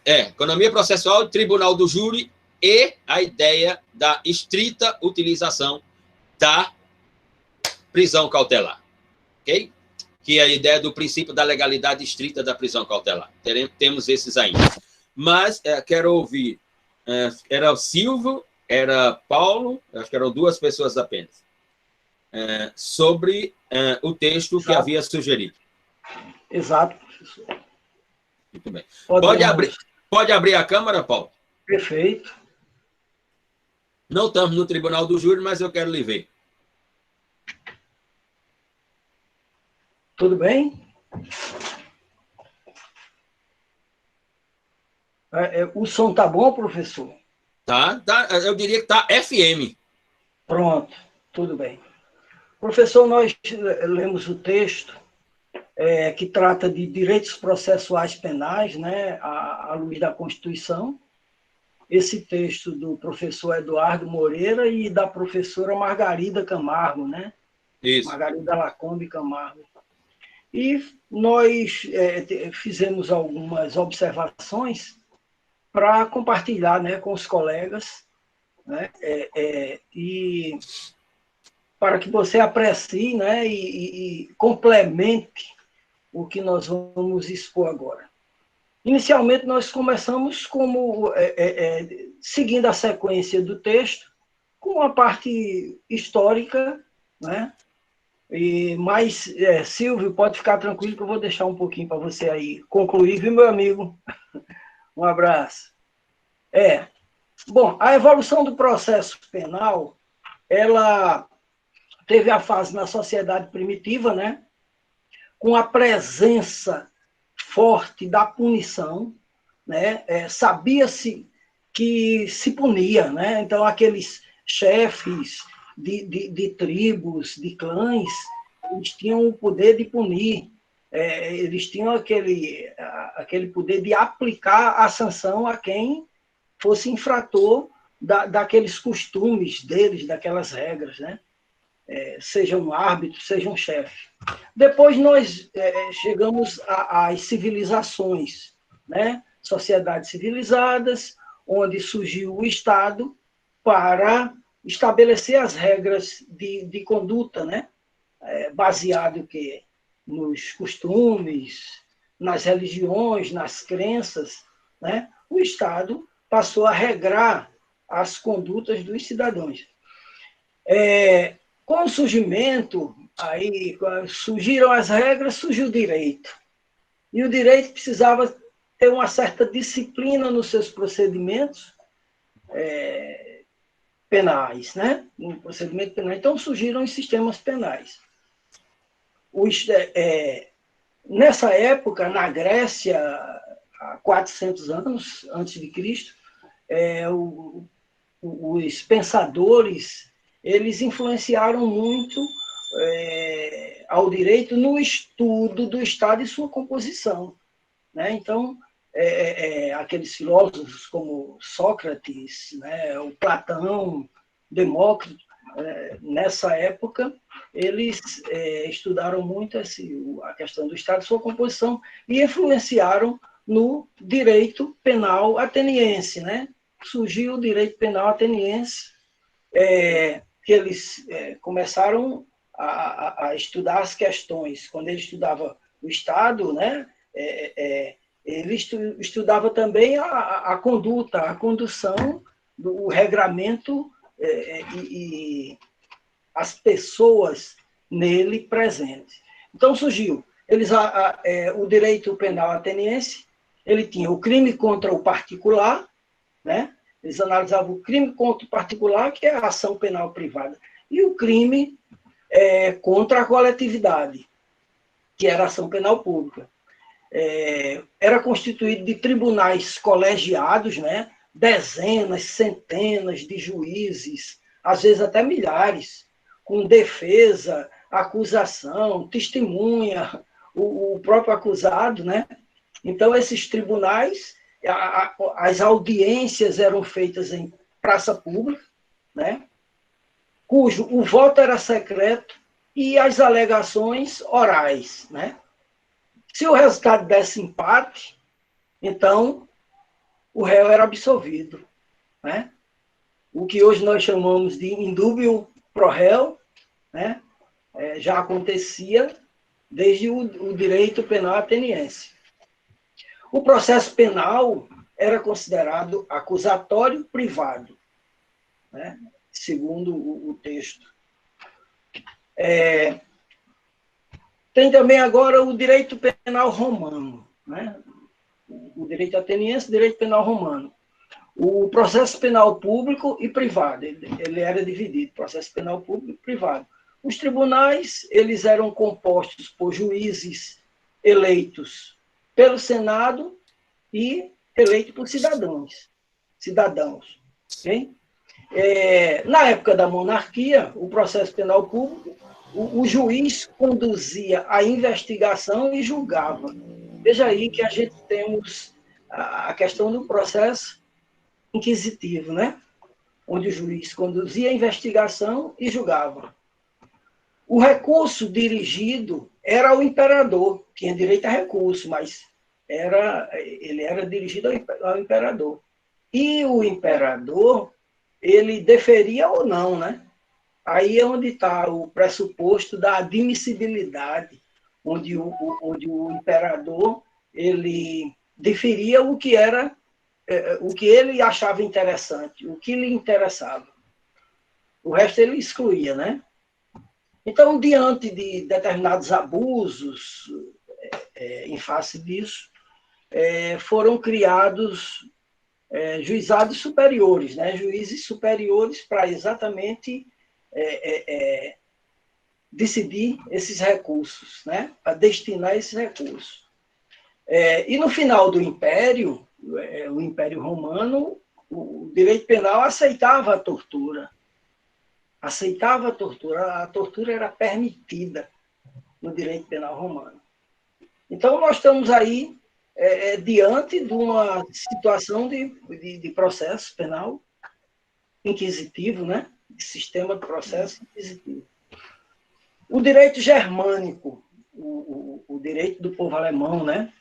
economia processual, o tribunal do júri e a ideia da estrita utilização da prisão cautelar, ok? Que é a ideia do princípio da legalidade estrita da prisão cautelar. Temos esses ainda. Mas quero ouvir, era o Silvio, era Paulo, acho que eram duas pessoas apenas, sobre o texto que havia sugerido. Exato, professor. Muito bem. Pode abrir a câmera, Paulo? Perfeito. Não estamos no tribunal do júri, mas eu quero lhe ver. Tudo bem? O som tá bom, professor? Tá, eu diria que tá FM. Pronto, tudo bem. Professor, nós lemos o texto que trata de direitos processuais penais, né, à luz da Constituição. Esse texto do professor Eduardo Moreira e da professora Margarida Camargo, né? Isso. Margarida Lacombe Camargo. E nós fizemos algumas observações para compartilhar, né, com os colegas, né, e para que você aprecie, né, e complemente o que nós vamos expor agora. Inicialmente, nós começamos seguindo a sequência do texto, com uma parte histórica, né? Mas, Silvio, pode ficar tranquilo que eu vou deixar um pouquinho para você aí concluir, viu, meu amigo? Um abraço. Bom, a evolução do processo penal, ela teve a fase na sociedade primitiva, né? Com a presença forte da punição, né? Sabia-se que se punia, né? Então, aqueles chefes de tribos, de clãs, eles tinham o poder de punir, eles tinham aquele poder de aplicar a sanção a quem fosse infrator daqueles costumes deles, daquelas regras, né? Seja um árbitro, seja um chefe. Depois nós chegamos às civilizações, né? Sociedades civilizadas, onde surgiu o Estado para estabelecer as regras de conduta, né? Baseado que nos costumes, nas religiões, nas crenças, né? O Estado passou a regrar as condutas dos cidadãos. Com o surgimento, aí surgiram as regras, surgiu o direito. E o direito precisava ter uma certa disciplina nos seus procedimentos penais, né? No procedimento penal. Então, surgiram os sistemas penais. Nessa época, na Grécia, há 400 anos antes de Cristo, os pensadores eles influenciaram muito ao direito no estudo do Estado e sua composição, né? Então, aqueles filósofos como Sócrates, né, o Platão, Demócrito, nessa época, eles estudaram muito a questão do Estado e sua composição e influenciaram no direito penal ateniense, né? Surgiu o direito penal ateniense, que eles começaram a estudar as questões. Quando ele estudava o Estado, né? Ele estudava também a conduta, a condução, o regramento e as pessoas nele presentes. Então surgiu o direito penal ateniense, ele tinha o crime contra o particular, né? Eles analisavam o crime contra o particular, que é a ação penal privada, e o crime contra a coletividade, que era a ação penal pública. Era constituído de tribunais colegiados, né? Dezenas, centenas de juízes, às vezes até milhares, com defesa, acusação, testemunha, o próprio acusado, né? Então, esses tribunais, as audiências eram feitas em praça pública, né? Cujo o voto era secreto e as alegações orais, né? Se o resultado desse empate, então o réu era absolvido, né? O que hoje nós chamamos de indúbio pro réu, né? Já acontecia desde o direito penal ateniense. O processo penal era considerado acusatório privado, né? Segundo o texto. Tem também agora o direito penal romano, né? O direito ateniense, o direito penal romano. O processo penal público e privado, ele era dividido, processo penal público e privado. Os tribunais, eles eram compostos por juízes eleitos pelo Senado e eleitos por cidadãos. Okay? Na época da monarquia, o processo penal público, o juiz conduzia a investigação e julgava. Veja aí que a gente temos a questão do processo inquisitivo, né? Onde o juiz conduzia a investigação e julgava. O recurso dirigido era ao imperador, tinha direito a recurso, mas ele era dirigido ao imperador. E o imperador, ele deferia ou não, né? Aí é onde está o pressuposto da admissibilidade, onde o imperador ele deferia o que ele achava interessante, o que lhe interessava. O resto ele excluía, né? Então, diante de determinados abusos, em face disso, foram criados juizados superiores, né? Juízes superiores para exatamente decidir esses recursos, né? Para destinar esses recursos. E no final do Império, o Império Romano o direito penal aceitava a tortura. A tortura era permitida no direito penal romano. Então, nós estamos aí diante de uma situação de processo penal inquisitivo, né? De sistema de processo inquisitivo. O direito germânico, o direito do povo alemão, né?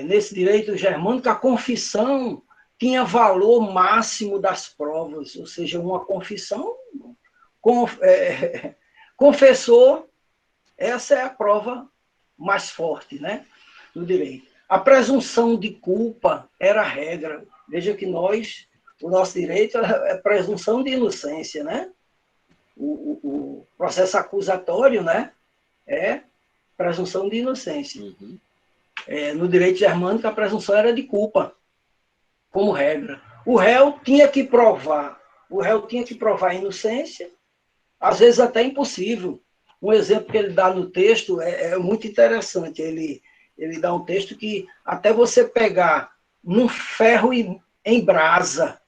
Nesse direito germânico, a confissão tinha valor máximo das provas, ou seja, uma confissão confessou, essa é a prova mais forte, né, do direito. A presunção de culpa era a regra. Veja que o nosso direito é presunção de inocência, né? O processo acusatório, né, é presunção de inocência. Uhum. No direito germânico, a presunção era de culpa, como regra. O réu tinha que provar a inocência, às vezes até impossível. Um exemplo que ele dá no texto é muito interessante. Ele dá um texto que até você pegar num ferro em brasa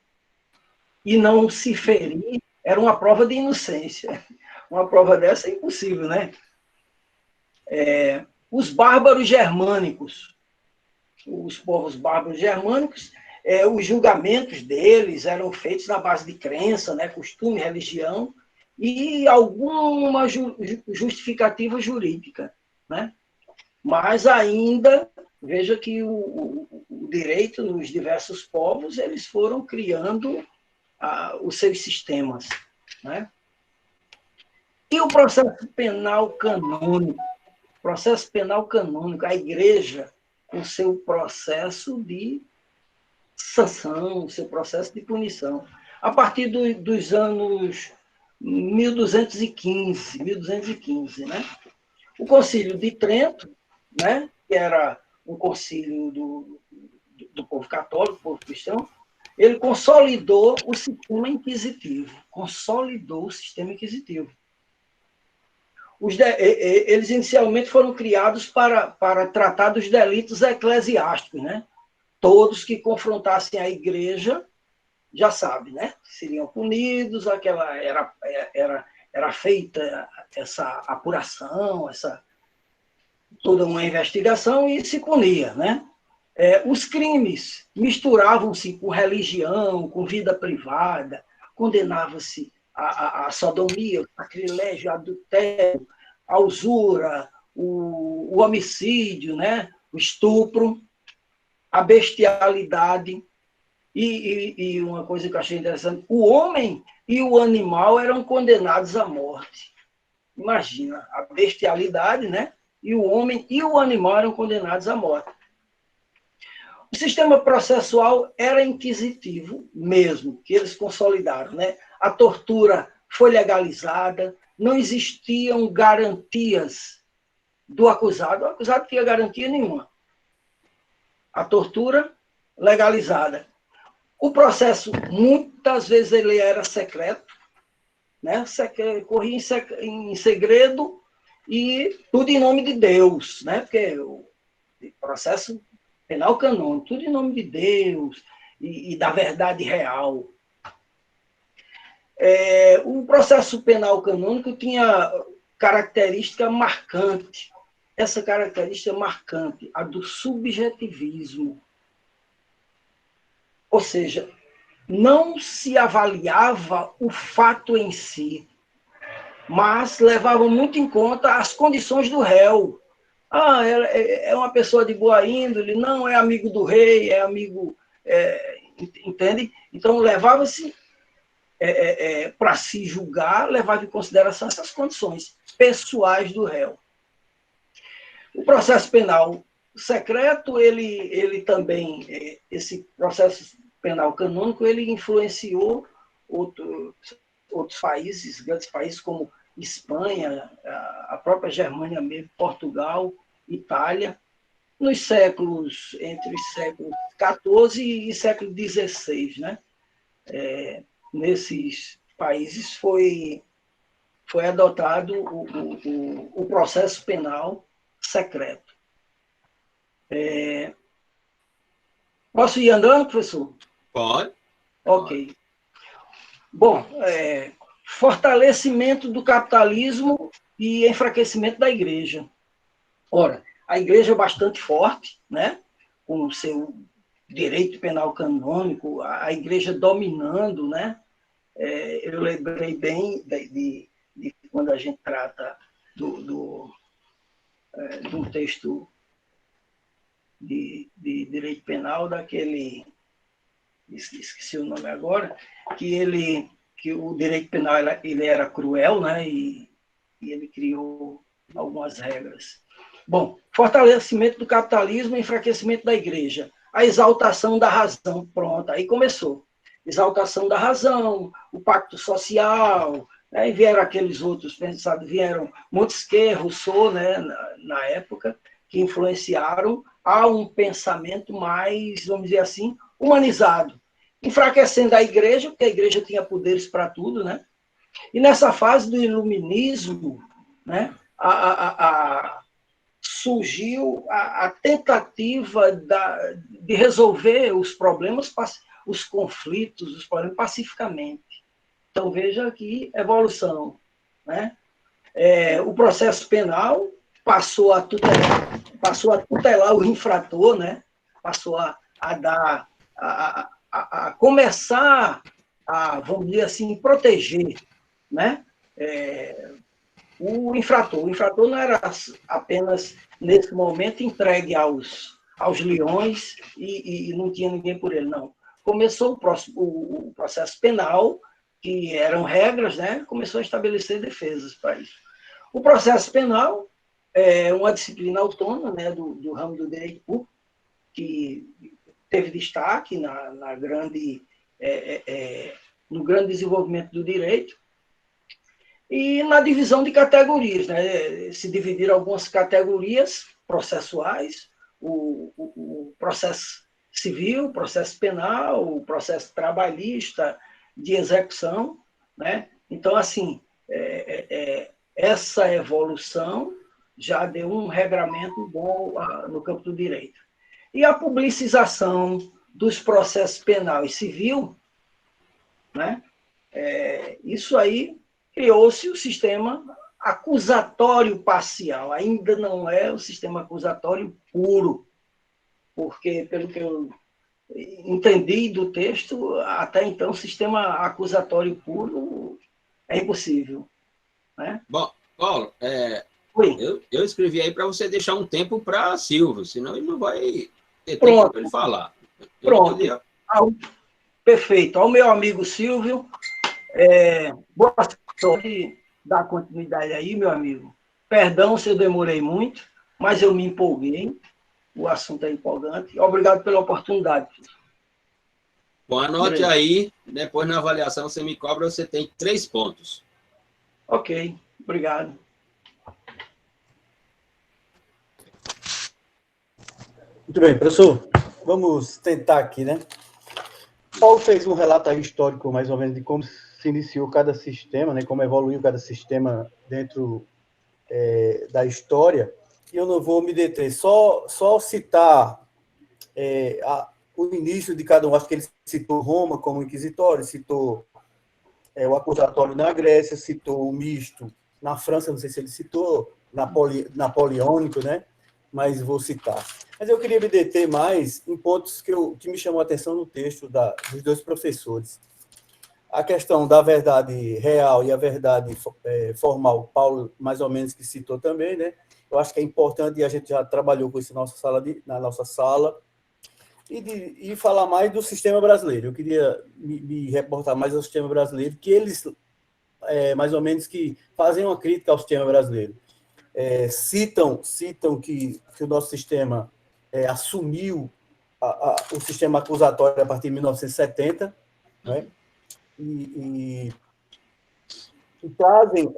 e não se ferir, era uma prova de inocência. Uma prova dessa é impossível, né? Os bárbaros germânicos, os povos bárbaros germânicos, os julgamentos deles eram feitos na base de crença, né, costume, religião, e alguma justificativa jurídica, né? Mas ainda, veja que o direito nos diversos povos, eles foram criando os seus sistemas, né? E o processo penal canônico? Processo penal canônico, a igreja, com seu processo de sanção, seu processo de punição. A partir dos anos 1215, né? O Concílio de Trento, né, que era um concílio do povo católico, do povo cristão, ele consolidou o sistema inquisitivo. Eles inicialmente foram criados para tratar dos delitos eclesiásticos, né? Todos que confrontassem a igreja, já sabe, né? Seriam punidos, era feita essa apuração, toda uma investigação e se punia, né? Os crimes misturavam-se com religião, com vida privada, condenava-se a sodomia, o sacrilégio, o adultério, a usura, o homicídio, né? O estupro, a bestialidade. E uma coisa que eu achei interessante, o homem e o animal eram condenados à morte. Imagina, a bestialidade, né? E o homem e o animal eram condenados à morte. O sistema processual era inquisitivo mesmo, que eles consolidaram, né? A tortura foi legalizada, não existiam garantias do acusado. O acusado não tinha garantia nenhuma. A tortura legalizada. O processo, muitas vezes, ele era secreto, né? Corria em segredo e tudo em nome de Deus, né? Porque o processo penal canônico, tudo em nome de Deus e da verdade real. O processo penal canônico tinha característica marcante. Essa característica marcante, a do subjetivismo. Ou seja, não se avaliava o fato em si, mas levava muito em conta as condições do réu. É uma pessoa de boa índole, não é amigo do rei, é amigo... entende? Então, levava-se para se julgar, levava em consideração essas condições pessoais do réu. O processo penal secreto, ele também, esse processo penal canônico, ele influenciou outros países, grandes países como Espanha, a própria Germânia mesmo, Portugal, Itália, entre os séculos XIV e século XVI, né? Nesses países foi adotado o processo penal secreto. Posso ir andando, professor? Pode. Ok. Bom, fortalecimento do capitalismo e enfraquecimento da igreja. Ora, a igreja é bastante forte, né? Com o seu direito penal canônico, a igreja dominando, né? Eu lembrei bem de quando a gente trata de um texto de direito penal, daquele, esqueci o nome agora, que o direito penal ele era cruel, né? E ele criou algumas regras. Bom, fortalecimento do capitalismo e enfraquecimento da igreja. A exaltação da razão. Pronto, aí começou. Exaltação da razão, o pacto social, né? E vieram aqueles outros pensados, vieram Montesquieu, Rousseau, né? Na época, que influenciaram a um pensamento mais, vamos dizer assim, humanizado. Enfraquecendo a igreja, porque a igreja tinha poderes para tudo, né? E nessa fase do iluminismo, né? Surgiu a tentativa de resolver os problemas, os conflitos, os problemas pacificamente. Então, veja aqui, evolução. Né? O processo penal passou a tutelar o infrator, né? Passou a começar a, vamos dizer assim, proteger, né? O infrator. O infrator não era apenas, nesse momento, entregue aos leões e não tinha ninguém por ele, não. Começou o processo penal, que eram regras, né? Começou a estabelecer defesas para isso. O processo penal é uma disciplina autônoma, né, do ramo do direito público, que teve destaque no grande desenvolvimento do direito, e na divisão de categorias, né? Se dividiram algumas categorias processuais, o processo civil, o processo penal, o processo trabalhista, de execução, né? Então, assim, essa evolução já deu um regramento bom no campo do direito. E a publicização dos processos penal e civil, né? Isso aí criou-se o sistema acusatório parcial. Ainda não é o sistema acusatório puro, porque, pelo que eu entendi do texto, até então, o sistema acusatório puro é impossível. Né? Bom, Paulo, eu escrevi aí para você deixar um tempo para Silvio, senão ele não vai ter tempo para ele falar. Pronto. Perfeito. Ao meu amigo Silvio, boa sorte, dar continuidade aí, meu amigo. Perdão se eu demorei muito, mas eu me empolguei. O assunto é empolgante. Obrigado pela oportunidade. Bom, anote aí, depois na avaliação você me cobra, você tem 3 pontos. Ok, obrigado. Muito bem, professor. Vamos tentar aqui, né? Paulo fez um relato histórico, mais ou menos, de como se iniciou cada sistema, né? Como evoluiu cada sistema dentro da história. E eu não vou me deter, só citar o início de cada um. Acho que ele citou Roma como inquisitório, citou o acusatório na Grécia, citou o misto na França, não sei se ele citou, napoleônico, né? Mas vou citar. Mas eu queria me deter mais em pontos que me chamou a atenção no texto dos dois professores. A questão da verdade real e a verdade formal, Paulo mais ou menos que citou também, né? Eu acho que é importante, e a gente já trabalhou com isso na nossa sala, e falar mais do sistema brasileiro. Eu queria me reportar mais ao sistema brasileiro, que eles, mais ou menos, que fazem uma crítica ao sistema brasileiro. Citam que o nosso sistema assumiu o sistema acusatório a partir de 1970, né? E trazem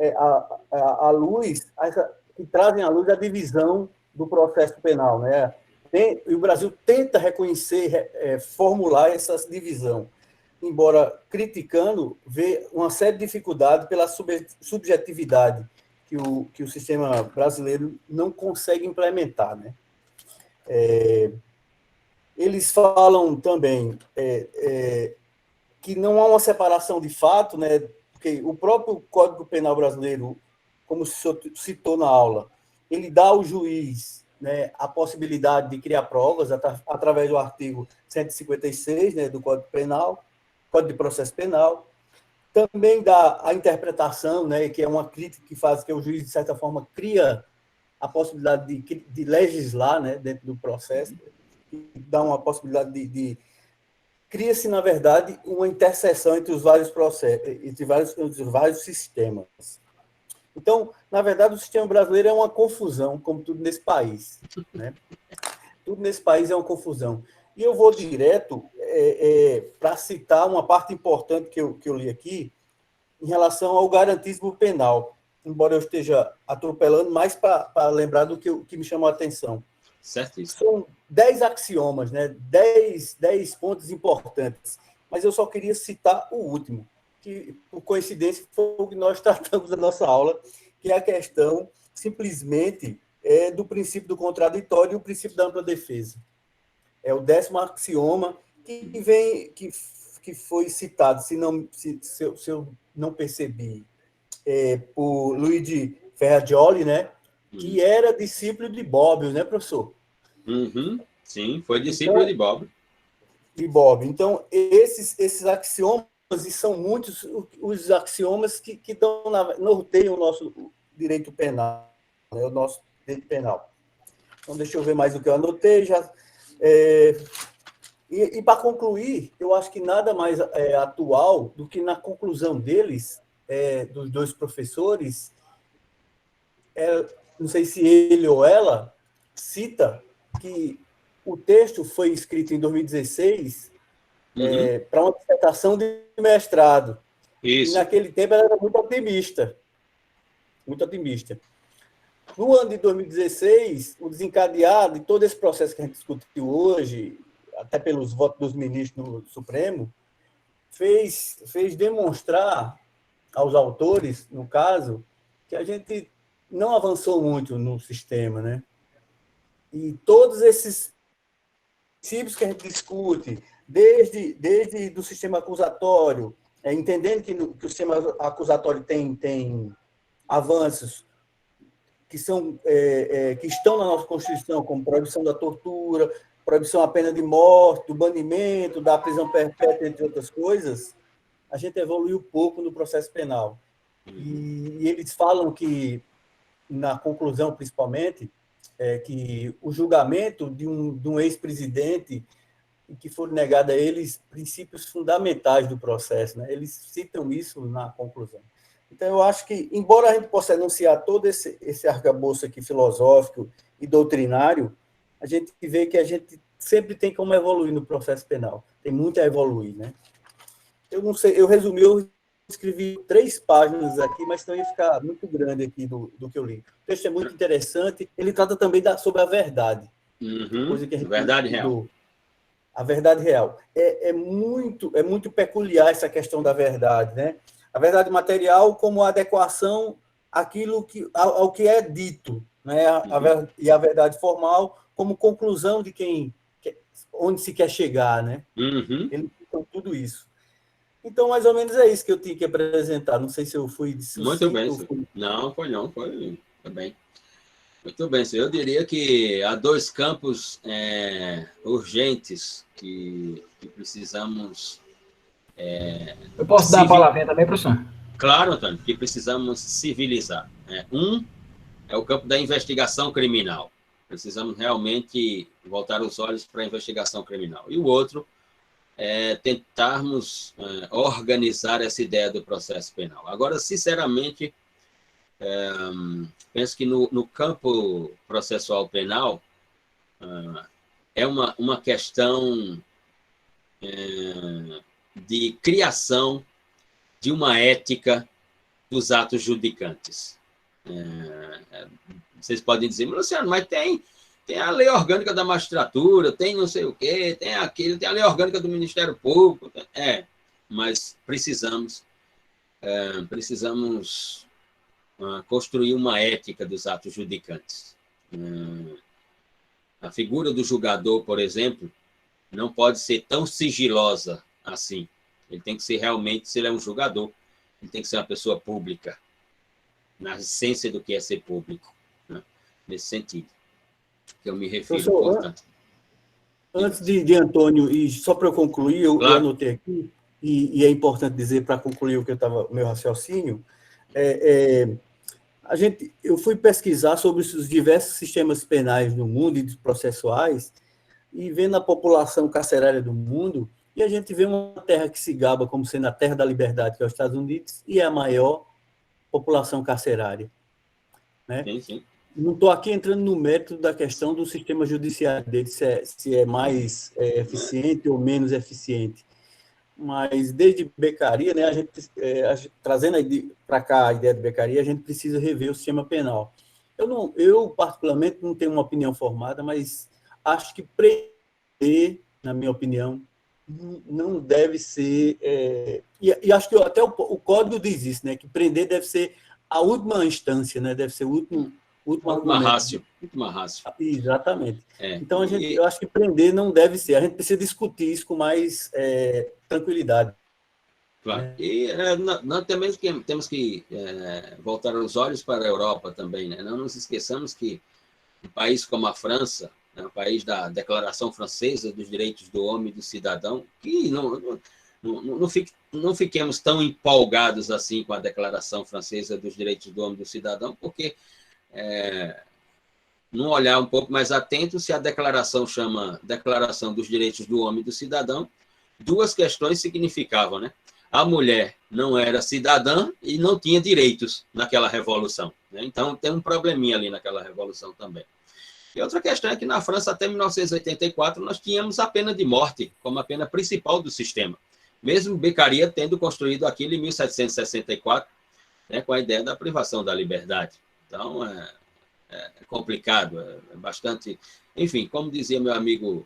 à luz a divisão do processo penal, né? E o Brasil tenta reconhecer, formular essa divisão, embora criticando, vê uma séria dificuldade pela subjetividade que o sistema brasileiro não consegue implementar, né? eles falam também que não há uma separação de fato, né? Porque o próprio Código Penal brasileiro, como o senhor citou na aula, ele dá ao juiz, né, a possibilidade de criar provas através do artigo 156, né, do Código Penal, Código de Processo Penal. Também dá a interpretação, né, que é uma crítica que faz que o juiz, de certa forma, cria a possibilidade de legislar, né, dentro do processo, dá uma possibilidade de cria-se, na verdade, uma interseção entre os vários processos, entre vários sistemas. Então, na verdade, o sistema brasileiro é uma confusão, como tudo nesse país, né? Tudo nesse país é uma confusão. E eu vou direto para citar uma parte importante que eu li aqui, em relação ao garantismo penal, embora eu esteja atropelando, mais para lembrar do que me chamou a atenção. Certíssimo. São 10 axiomas, né? 10 pontos importantes, mas eu só queria citar o último, que, por coincidência, foi o que nós tratamos na nossa aula, que é a questão, simplesmente, do princípio do contraditório e o princípio da ampla defesa. É o 10º axioma que foi citado, se eu não percebi, por Luigi Ferrajoli, né? Que era discípulo de Bobbio, né, professor? Uhum. Sim, foi discípulo de Bobbio. De Bobbio. Então, esses axiomas, e são muitos os axiomas que norteiam o nosso direito penal, né, o nosso direito penal. Então, deixa eu ver mais o que eu anotei. E para concluir, eu acho que nada mais atual do que na conclusão deles, dos dois professores, não sei se ele ou ela, cita que o texto foi escrito em 2016 para uma dissertação de mestrado. Isso. E naquele tempo ela era muito otimista. Muito otimista. No ano de 2016, o desencadeado de todo esse processo que a gente discutiu hoje, até pelos votos dos ministros do Supremo, fez demonstrar aos autores, no caso, que a gente não avançou muito no sistema, né? E todos esses princípios que a gente discute, desde do sistema acusatório, entendendo que o sistema acusatório tem avanços que estão na nossa Constituição, como proibição da tortura, proibição da pena de morte, do banimento, da prisão perpétua, entre outras coisas, a gente evoluiu pouco no processo penal. E eles falam que, na conclusão, principalmente, que o julgamento de um ex-presidente, que foram negados a eles princípios fundamentais do processo, né? Eles citam isso na conclusão. Então, eu acho que, embora a gente possa enunciar todo esse arcabouço aqui filosófico e doutrinário, a gente vê que a gente sempre tem como evoluir no processo penal. Tem muito a evoluir, né? Eu não sei, eu escrevi 3 páginas aqui, mas então ia ficar muito grande aqui do que eu li. O texto é muito interessante. Ele trata também sobre a verdade. Coisa que a gente verdade real. A verdade real. É muito peculiar essa questão da verdade, né? A verdade material como adequação ao que é dito, né? E a verdade formal como conclusão de onde se quer chegar, né? Eles citam tudo isso. Então, mais ou menos é isso que eu tinha que apresentar. Não sei se eu fui... Muito bem, senhor. Não, foi bem. Muito bem, senhor. Eu diria que há 2 campos urgentes que precisamos... eu posso dar a palavrinha também, professor? Claro, Antônio, que precisamos civilizar. Um é o campo da investigação criminal. Precisamos realmente voltar os olhos para a investigação criminal. E o outro tentarmos organizar essa ideia do processo penal. Agora, sinceramente, penso que no campo processual penal é uma questão de criação de uma ética dos atos judicantes. Vocês podem dizer, Luciano, mas tem a lei orgânica da magistratura, tem não sei o quê, tem aquilo, tem a lei orgânica do Ministério Público. Mas precisamos construir uma ética dos atos judicantes. A figura do julgador, por exemplo, não pode ser tão sigilosa assim. Ele tem que ser realmente, se ele é um julgador, ele tem que ser uma pessoa pública, na essência do que é ser público, né? Nesse sentido que eu me refiro. Portanto. Antes de Antônio, e só para eu concluir, eu anotei aqui, e é importante dizer, para concluir o meu raciocínio, eu fui pesquisar sobre os diversos sistemas penais no mundo e processuais, e vendo a população carcerária do mundo, e a gente vê uma terra que se gaba como sendo a terra da liberdade, que é os Estados Unidos, e é a maior população carcerária. Né? Sim, sim. Não estou aqui entrando no mérito da questão do sistema judiciário dele, se é mais eficiente ou menos eficiente. Mas, desde Beccaria, né, trazendo para cá a ideia de Beccaria, a gente precisa rever o sistema penal. Eu, particularmente, não tenho uma opinião formada, mas acho que prender, na minha opinião, não deve ser... E acho que até o Código diz isso, né, que prender deve ser a última instância, né, deve ser o última rácio. Exatamente. Então, eu acho que prender não deve ser. A gente precisa discutir isso com mais tranquilidade. Claro. E nós temos que voltar os olhos para a Europa também. Né? Não nos esqueçamos que um país como a França, né, o país da Declaração Francesa dos Direitos do Homem e do Cidadão, que não fiquemos tão empolgados assim com a Declaração Francesa dos Direitos do Homem e do Cidadão, porque num olhar um pouco mais atento, se a declaração chama Declaração dos Direitos do Homem e do Cidadão, duas questões significavam, né? A mulher não era cidadã e não tinha direitos naquela revolução, né? Então, tem um probleminha ali naquela revolução também. E outra questão é que na França, até 1984, nós tínhamos a pena de morte como a pena principal do sistema, mesmo Beccaria tendo construído aquilo em 1764, né, com a ideia da privação da liberdade. Então, é complicado, é bastante... Enfim, como dizia meu amigo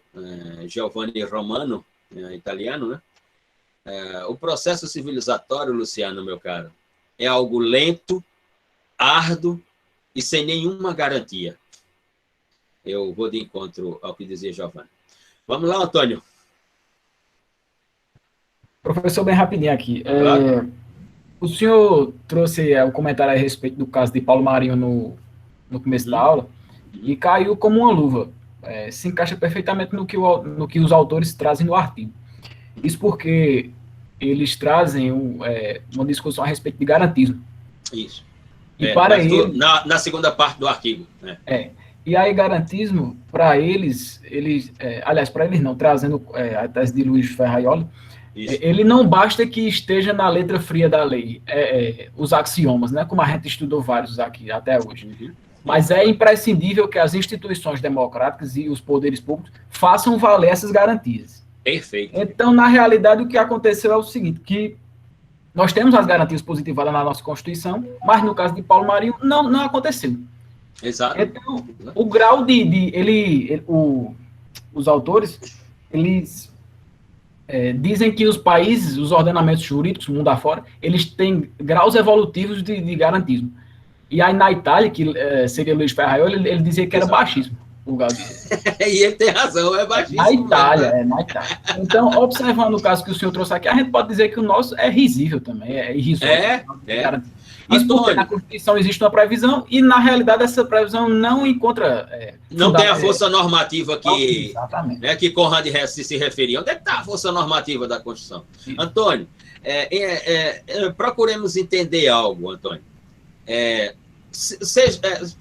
Giovanni Romano, italiano, né? O processo civilizatório, Luciano, meu caro, é algo lento, árduo e sem nenhuma garantia. Eu vou de encontro ao que dizia Giovanni. Vamos lá, Antônio. Professor, bem rapidinho aqui. Claro. O senhor trouxe o comentário a respeito do caso de Paulo Marinho no começo da aula, e caiu como uma luva. Se encaixa perfeitamente no que os autores trazem no artigo. Isso porque eles trazem uma discussão a respeito de garantismo. Isso. E para eles... Na segunda parte do artigo. Né? E aí, garantismo, para eles aliás, para eles não, trazendo a tese de Luiz Ferraioli, ele não basta que esteja na letra fria da lei, os axiomas, né, como a gente estudou vários aqui até hoje. Mas é imprescindível que as instituições democráticas e os poderes públicos façam valer essas garantias. Perfeito. Então, na realidade, o que aconteceu é o seguinte, que nós temos as garantias positivadas na nossa Constituição, mas no caso de Paulo Marinho, não aconteceu. Exato. Então, o grau os autores, eles dizem que os países, os ordenamentos jurídicos, mundo afora, eles têm graus evolutivos de garantismo. E aí na Itália, que seria Luiz Ferraioli, ele dizia que era baixismo. O grau e ele tem razão, é baixismo. Na Itália, na Itália. Então, observando o caso que o senhor trouxe aqui, a gente pode dizer que o nosso é risível também, é irrisório. Isso porque na Constituição existe uma previsão e, na realidade, essa previsão não encontra... não tem a força normativa que Conrad Hess se referia. Onde é que está a força normativa da Constituição? Sim. Antônio, procuremos entender algo, Antônio.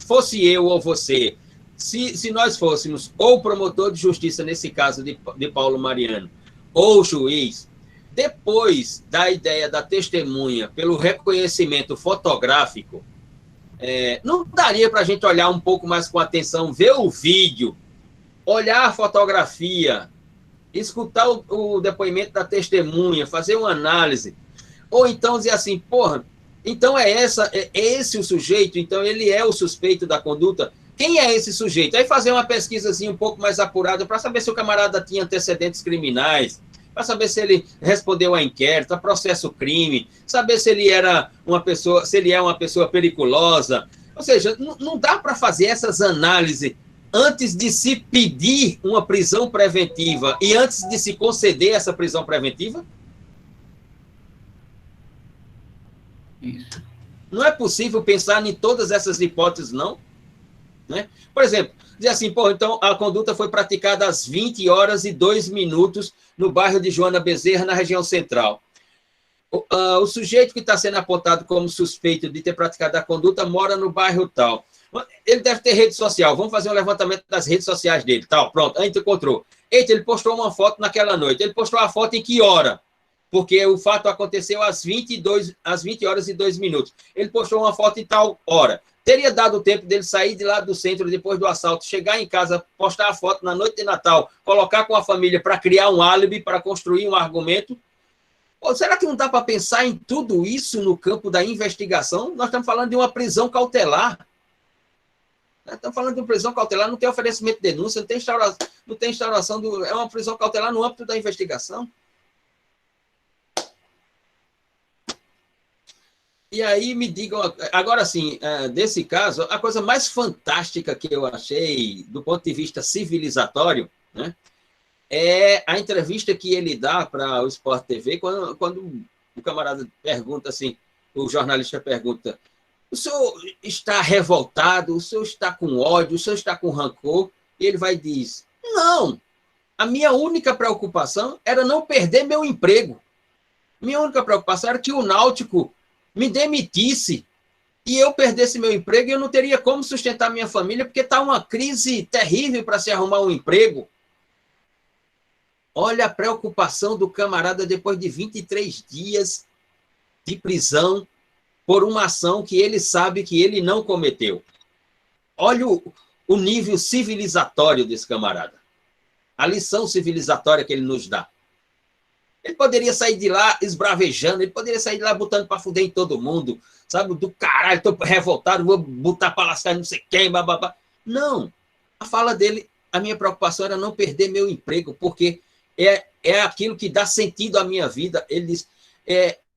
Fosse eu ou você, se nós fôssemos ou promotor de justiça, nesse caso de Paulo Mariano, ou juiz... Depois da ideia da testemunha pelo reconhecimento fotográfico, não daria para a gente olhar um pouco mais com atenção, ver o vídeo, olhar a fotografia, escutar o depoimento da testemunha, fazer uma análise, ou então dizer assim, porra, então é esse o sujeito, então ele é o suspeito da conduta, quem é esse sujeito? Aí fazer uma pesquisazinha um pouco mais apurada para saber se o camarada tinha antecedentes criminais, para saber se ele respondeu a inquérito, a processo crime, saber se ele é uma pessoa periculosa. Ou seja, não dá para fazer essas análises antes de se pedir uma prisão preventiva e antes de se conceder essa prisão preventiva? Isso. Não é possível pensar em todas essas hipóteses, não? Né? Por exemplo, dizer assim, pô, então a conduta foi praticada às 20h02 no bairro de Joana Bezerra, na região central. O sujeito que está sendo apontado como suspeito de ter praticado a conduta mora no bairro tal. Ele deve ter rede social. Vamos fazer um levantamento das redes sociais dele. Tal, pronto, a gente encontrou. Eita, ele postou uma foto naquela noite. Ele postou a foto em que hora? Porque o fato aconteceu às 20h02. Ele postou uma foto em tal hora. Teria dado tempo dele sair de lá do centro depois do assalto, chegar em casa, postar a foto na noite de Natal, colocar com a família para criar um álibi, para construir um argumento? Ou será que não dá para pensar em tudo isso no campo da investigação? Nós estamos falando de uma prisão cautelar. Estamos falando de uma prisão cautelar, não tem oferecimento de denúncia, não tem instauração é uma prisão cautelar no âmbito da investigação. E aí me digam, agora sim, desse caso, a coisa mais fantástica que eu achei, do ponto de vista civilizatório, né, é a entrevista que ele dá para o Sport TV, quando o camarada pergunta assim, o jornalista pergunta, o senhor está revoltado, o senhor está com ódio, o senhor está com rancor? E ele vai e diz, não, a minha única preocupação era não perder meu emprego. Minha única preocupação era que o Náutico me demitisse e eu perdesse meu emprego e eu não teria como sustentar minha família, porque está uma crise terrível para se arrumar um emprego. Olha a preocupação do camarada depois de 23 dias de prisão por uma ação que ele sabe que ele não cometeu. Olha o nível civilizatório desse camarada. A lição civilizatória que ele nos dá. Ele poderia sair de lá esbravejando, ele poderia sair de lá botando para fuder em todo mundo, sabe? Do caralho, estou revoltado, vou botar para lascar não sei quem, bababá. Não. A fala dele, a minha preocupação era não perder meu emprego, porque é aquilo que dá sentido à minha vida. Ele diz,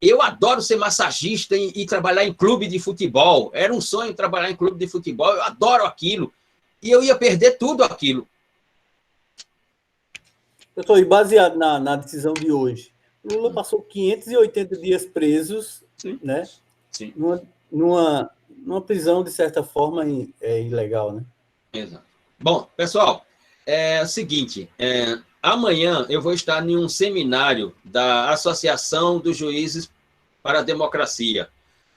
eu adoro ser massagista e trabalhar em clube de futebol. Era um sonho trabalhar em clube de futebol, eu adoro aquilo. E eu ia perder tudo aquilo. Doutor, e baseado na decisão de hoje, Lula passou 580 dias presos, sim, né? Sim. Numa prisão, de certa forma, ilegal, né? Exato. Bom, pessoal, é o seguinte, amanhã eu vou estar em um seminário da Associação dos Juízes para a Democracia,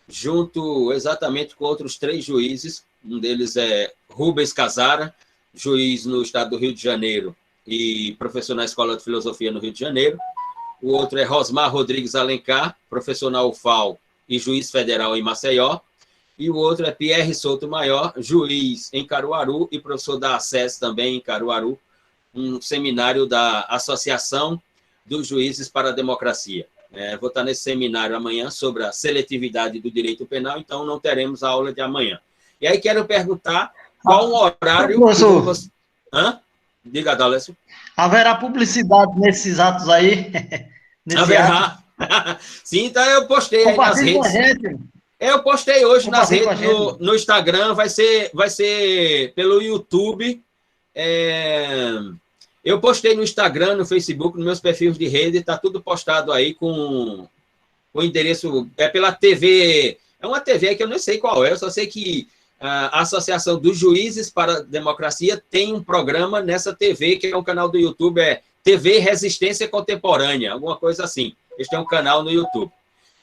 junto exatamente com outros 3 juízes, um deles é Rubens Casara, juiz no estado do Rio de Janeiro, e professor na Escola de Filosofia no Rio de Janeiro. O outro é Rosmar Rodrigues Alencar, professor na UFAL e juiz federal em Maceió. E o outro é Pierre Souto Maior, juiz em Caruaru e professor da ACES também em Caruaru, um seminário da Associação dos Juízes para a Democracia. Vou estar nesse seminário amanhã sobre a seletividade do direito penal, então não teremos a aula de amanhã. E aí quero perguntar qual o horário... Hã? Diga, D'Alessio. Haverá publicidade nesses atos aí? Haverá. Sim, então eu postei aí nas redes. Eu postei hoje nas redes, no Instagram, vai ser pelo YouTube. Eu postei no Instagram, no Facebook, nos meus perfis de rede, está tudo postado aí com o endereço, pela TV, é uma TV que eu não sei qual é, eu só sei que a Associação dos Juízes para a Democracia tem um programa nessa TV, que é um canal do YouTube, TV Resistência Contemporânea, alguma coisa assim. Eles têm um canal no YouTube.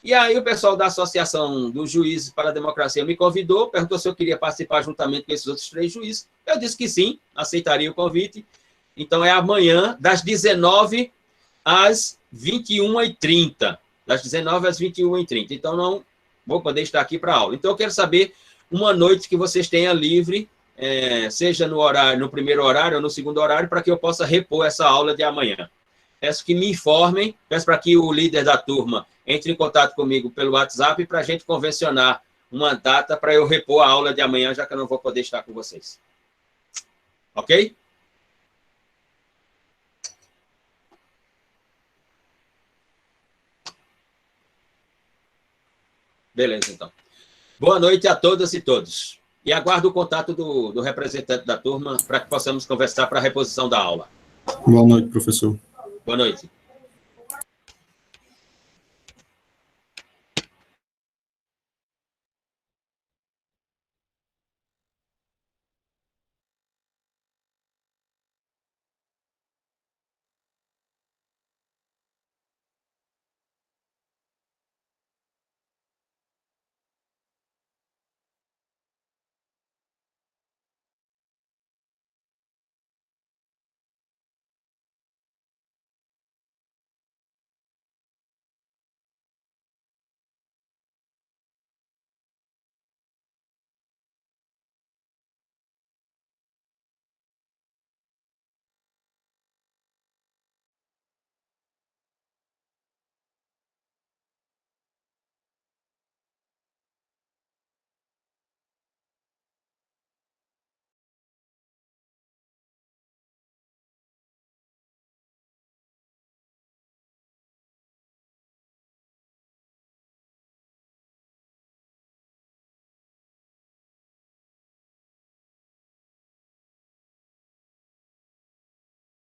E aí o pessoal da Associação dos Juízes para a Democracia me convidou, perguntou se eu queria participar juntamente com esses outros 3 juízes. Eu disse que sim, aceitaria o convite. Então é amanhã, das 19 às 21h30. Das 19 às 21h30. Então não vou poder estar aqui para aula. Então eu quero saber uma noite que vocês tenham livre, seja no primeiro horário ou no segundo horário, para que eu possa repor essa aula de amanhã. Peço que me informem, peço para que o líder da turma entre em contato comigo pelo WhatsApp para a gente convencionar uma data para eu repor a aula de amanhã, já que eu não vou poder estar com vocês. Ok? Beleza, então. Boa noite a todas e todos. E aguardo o contato do representante da turma para que possamos conversar para a reposição da aula. Boa noite, professor. Boa noite.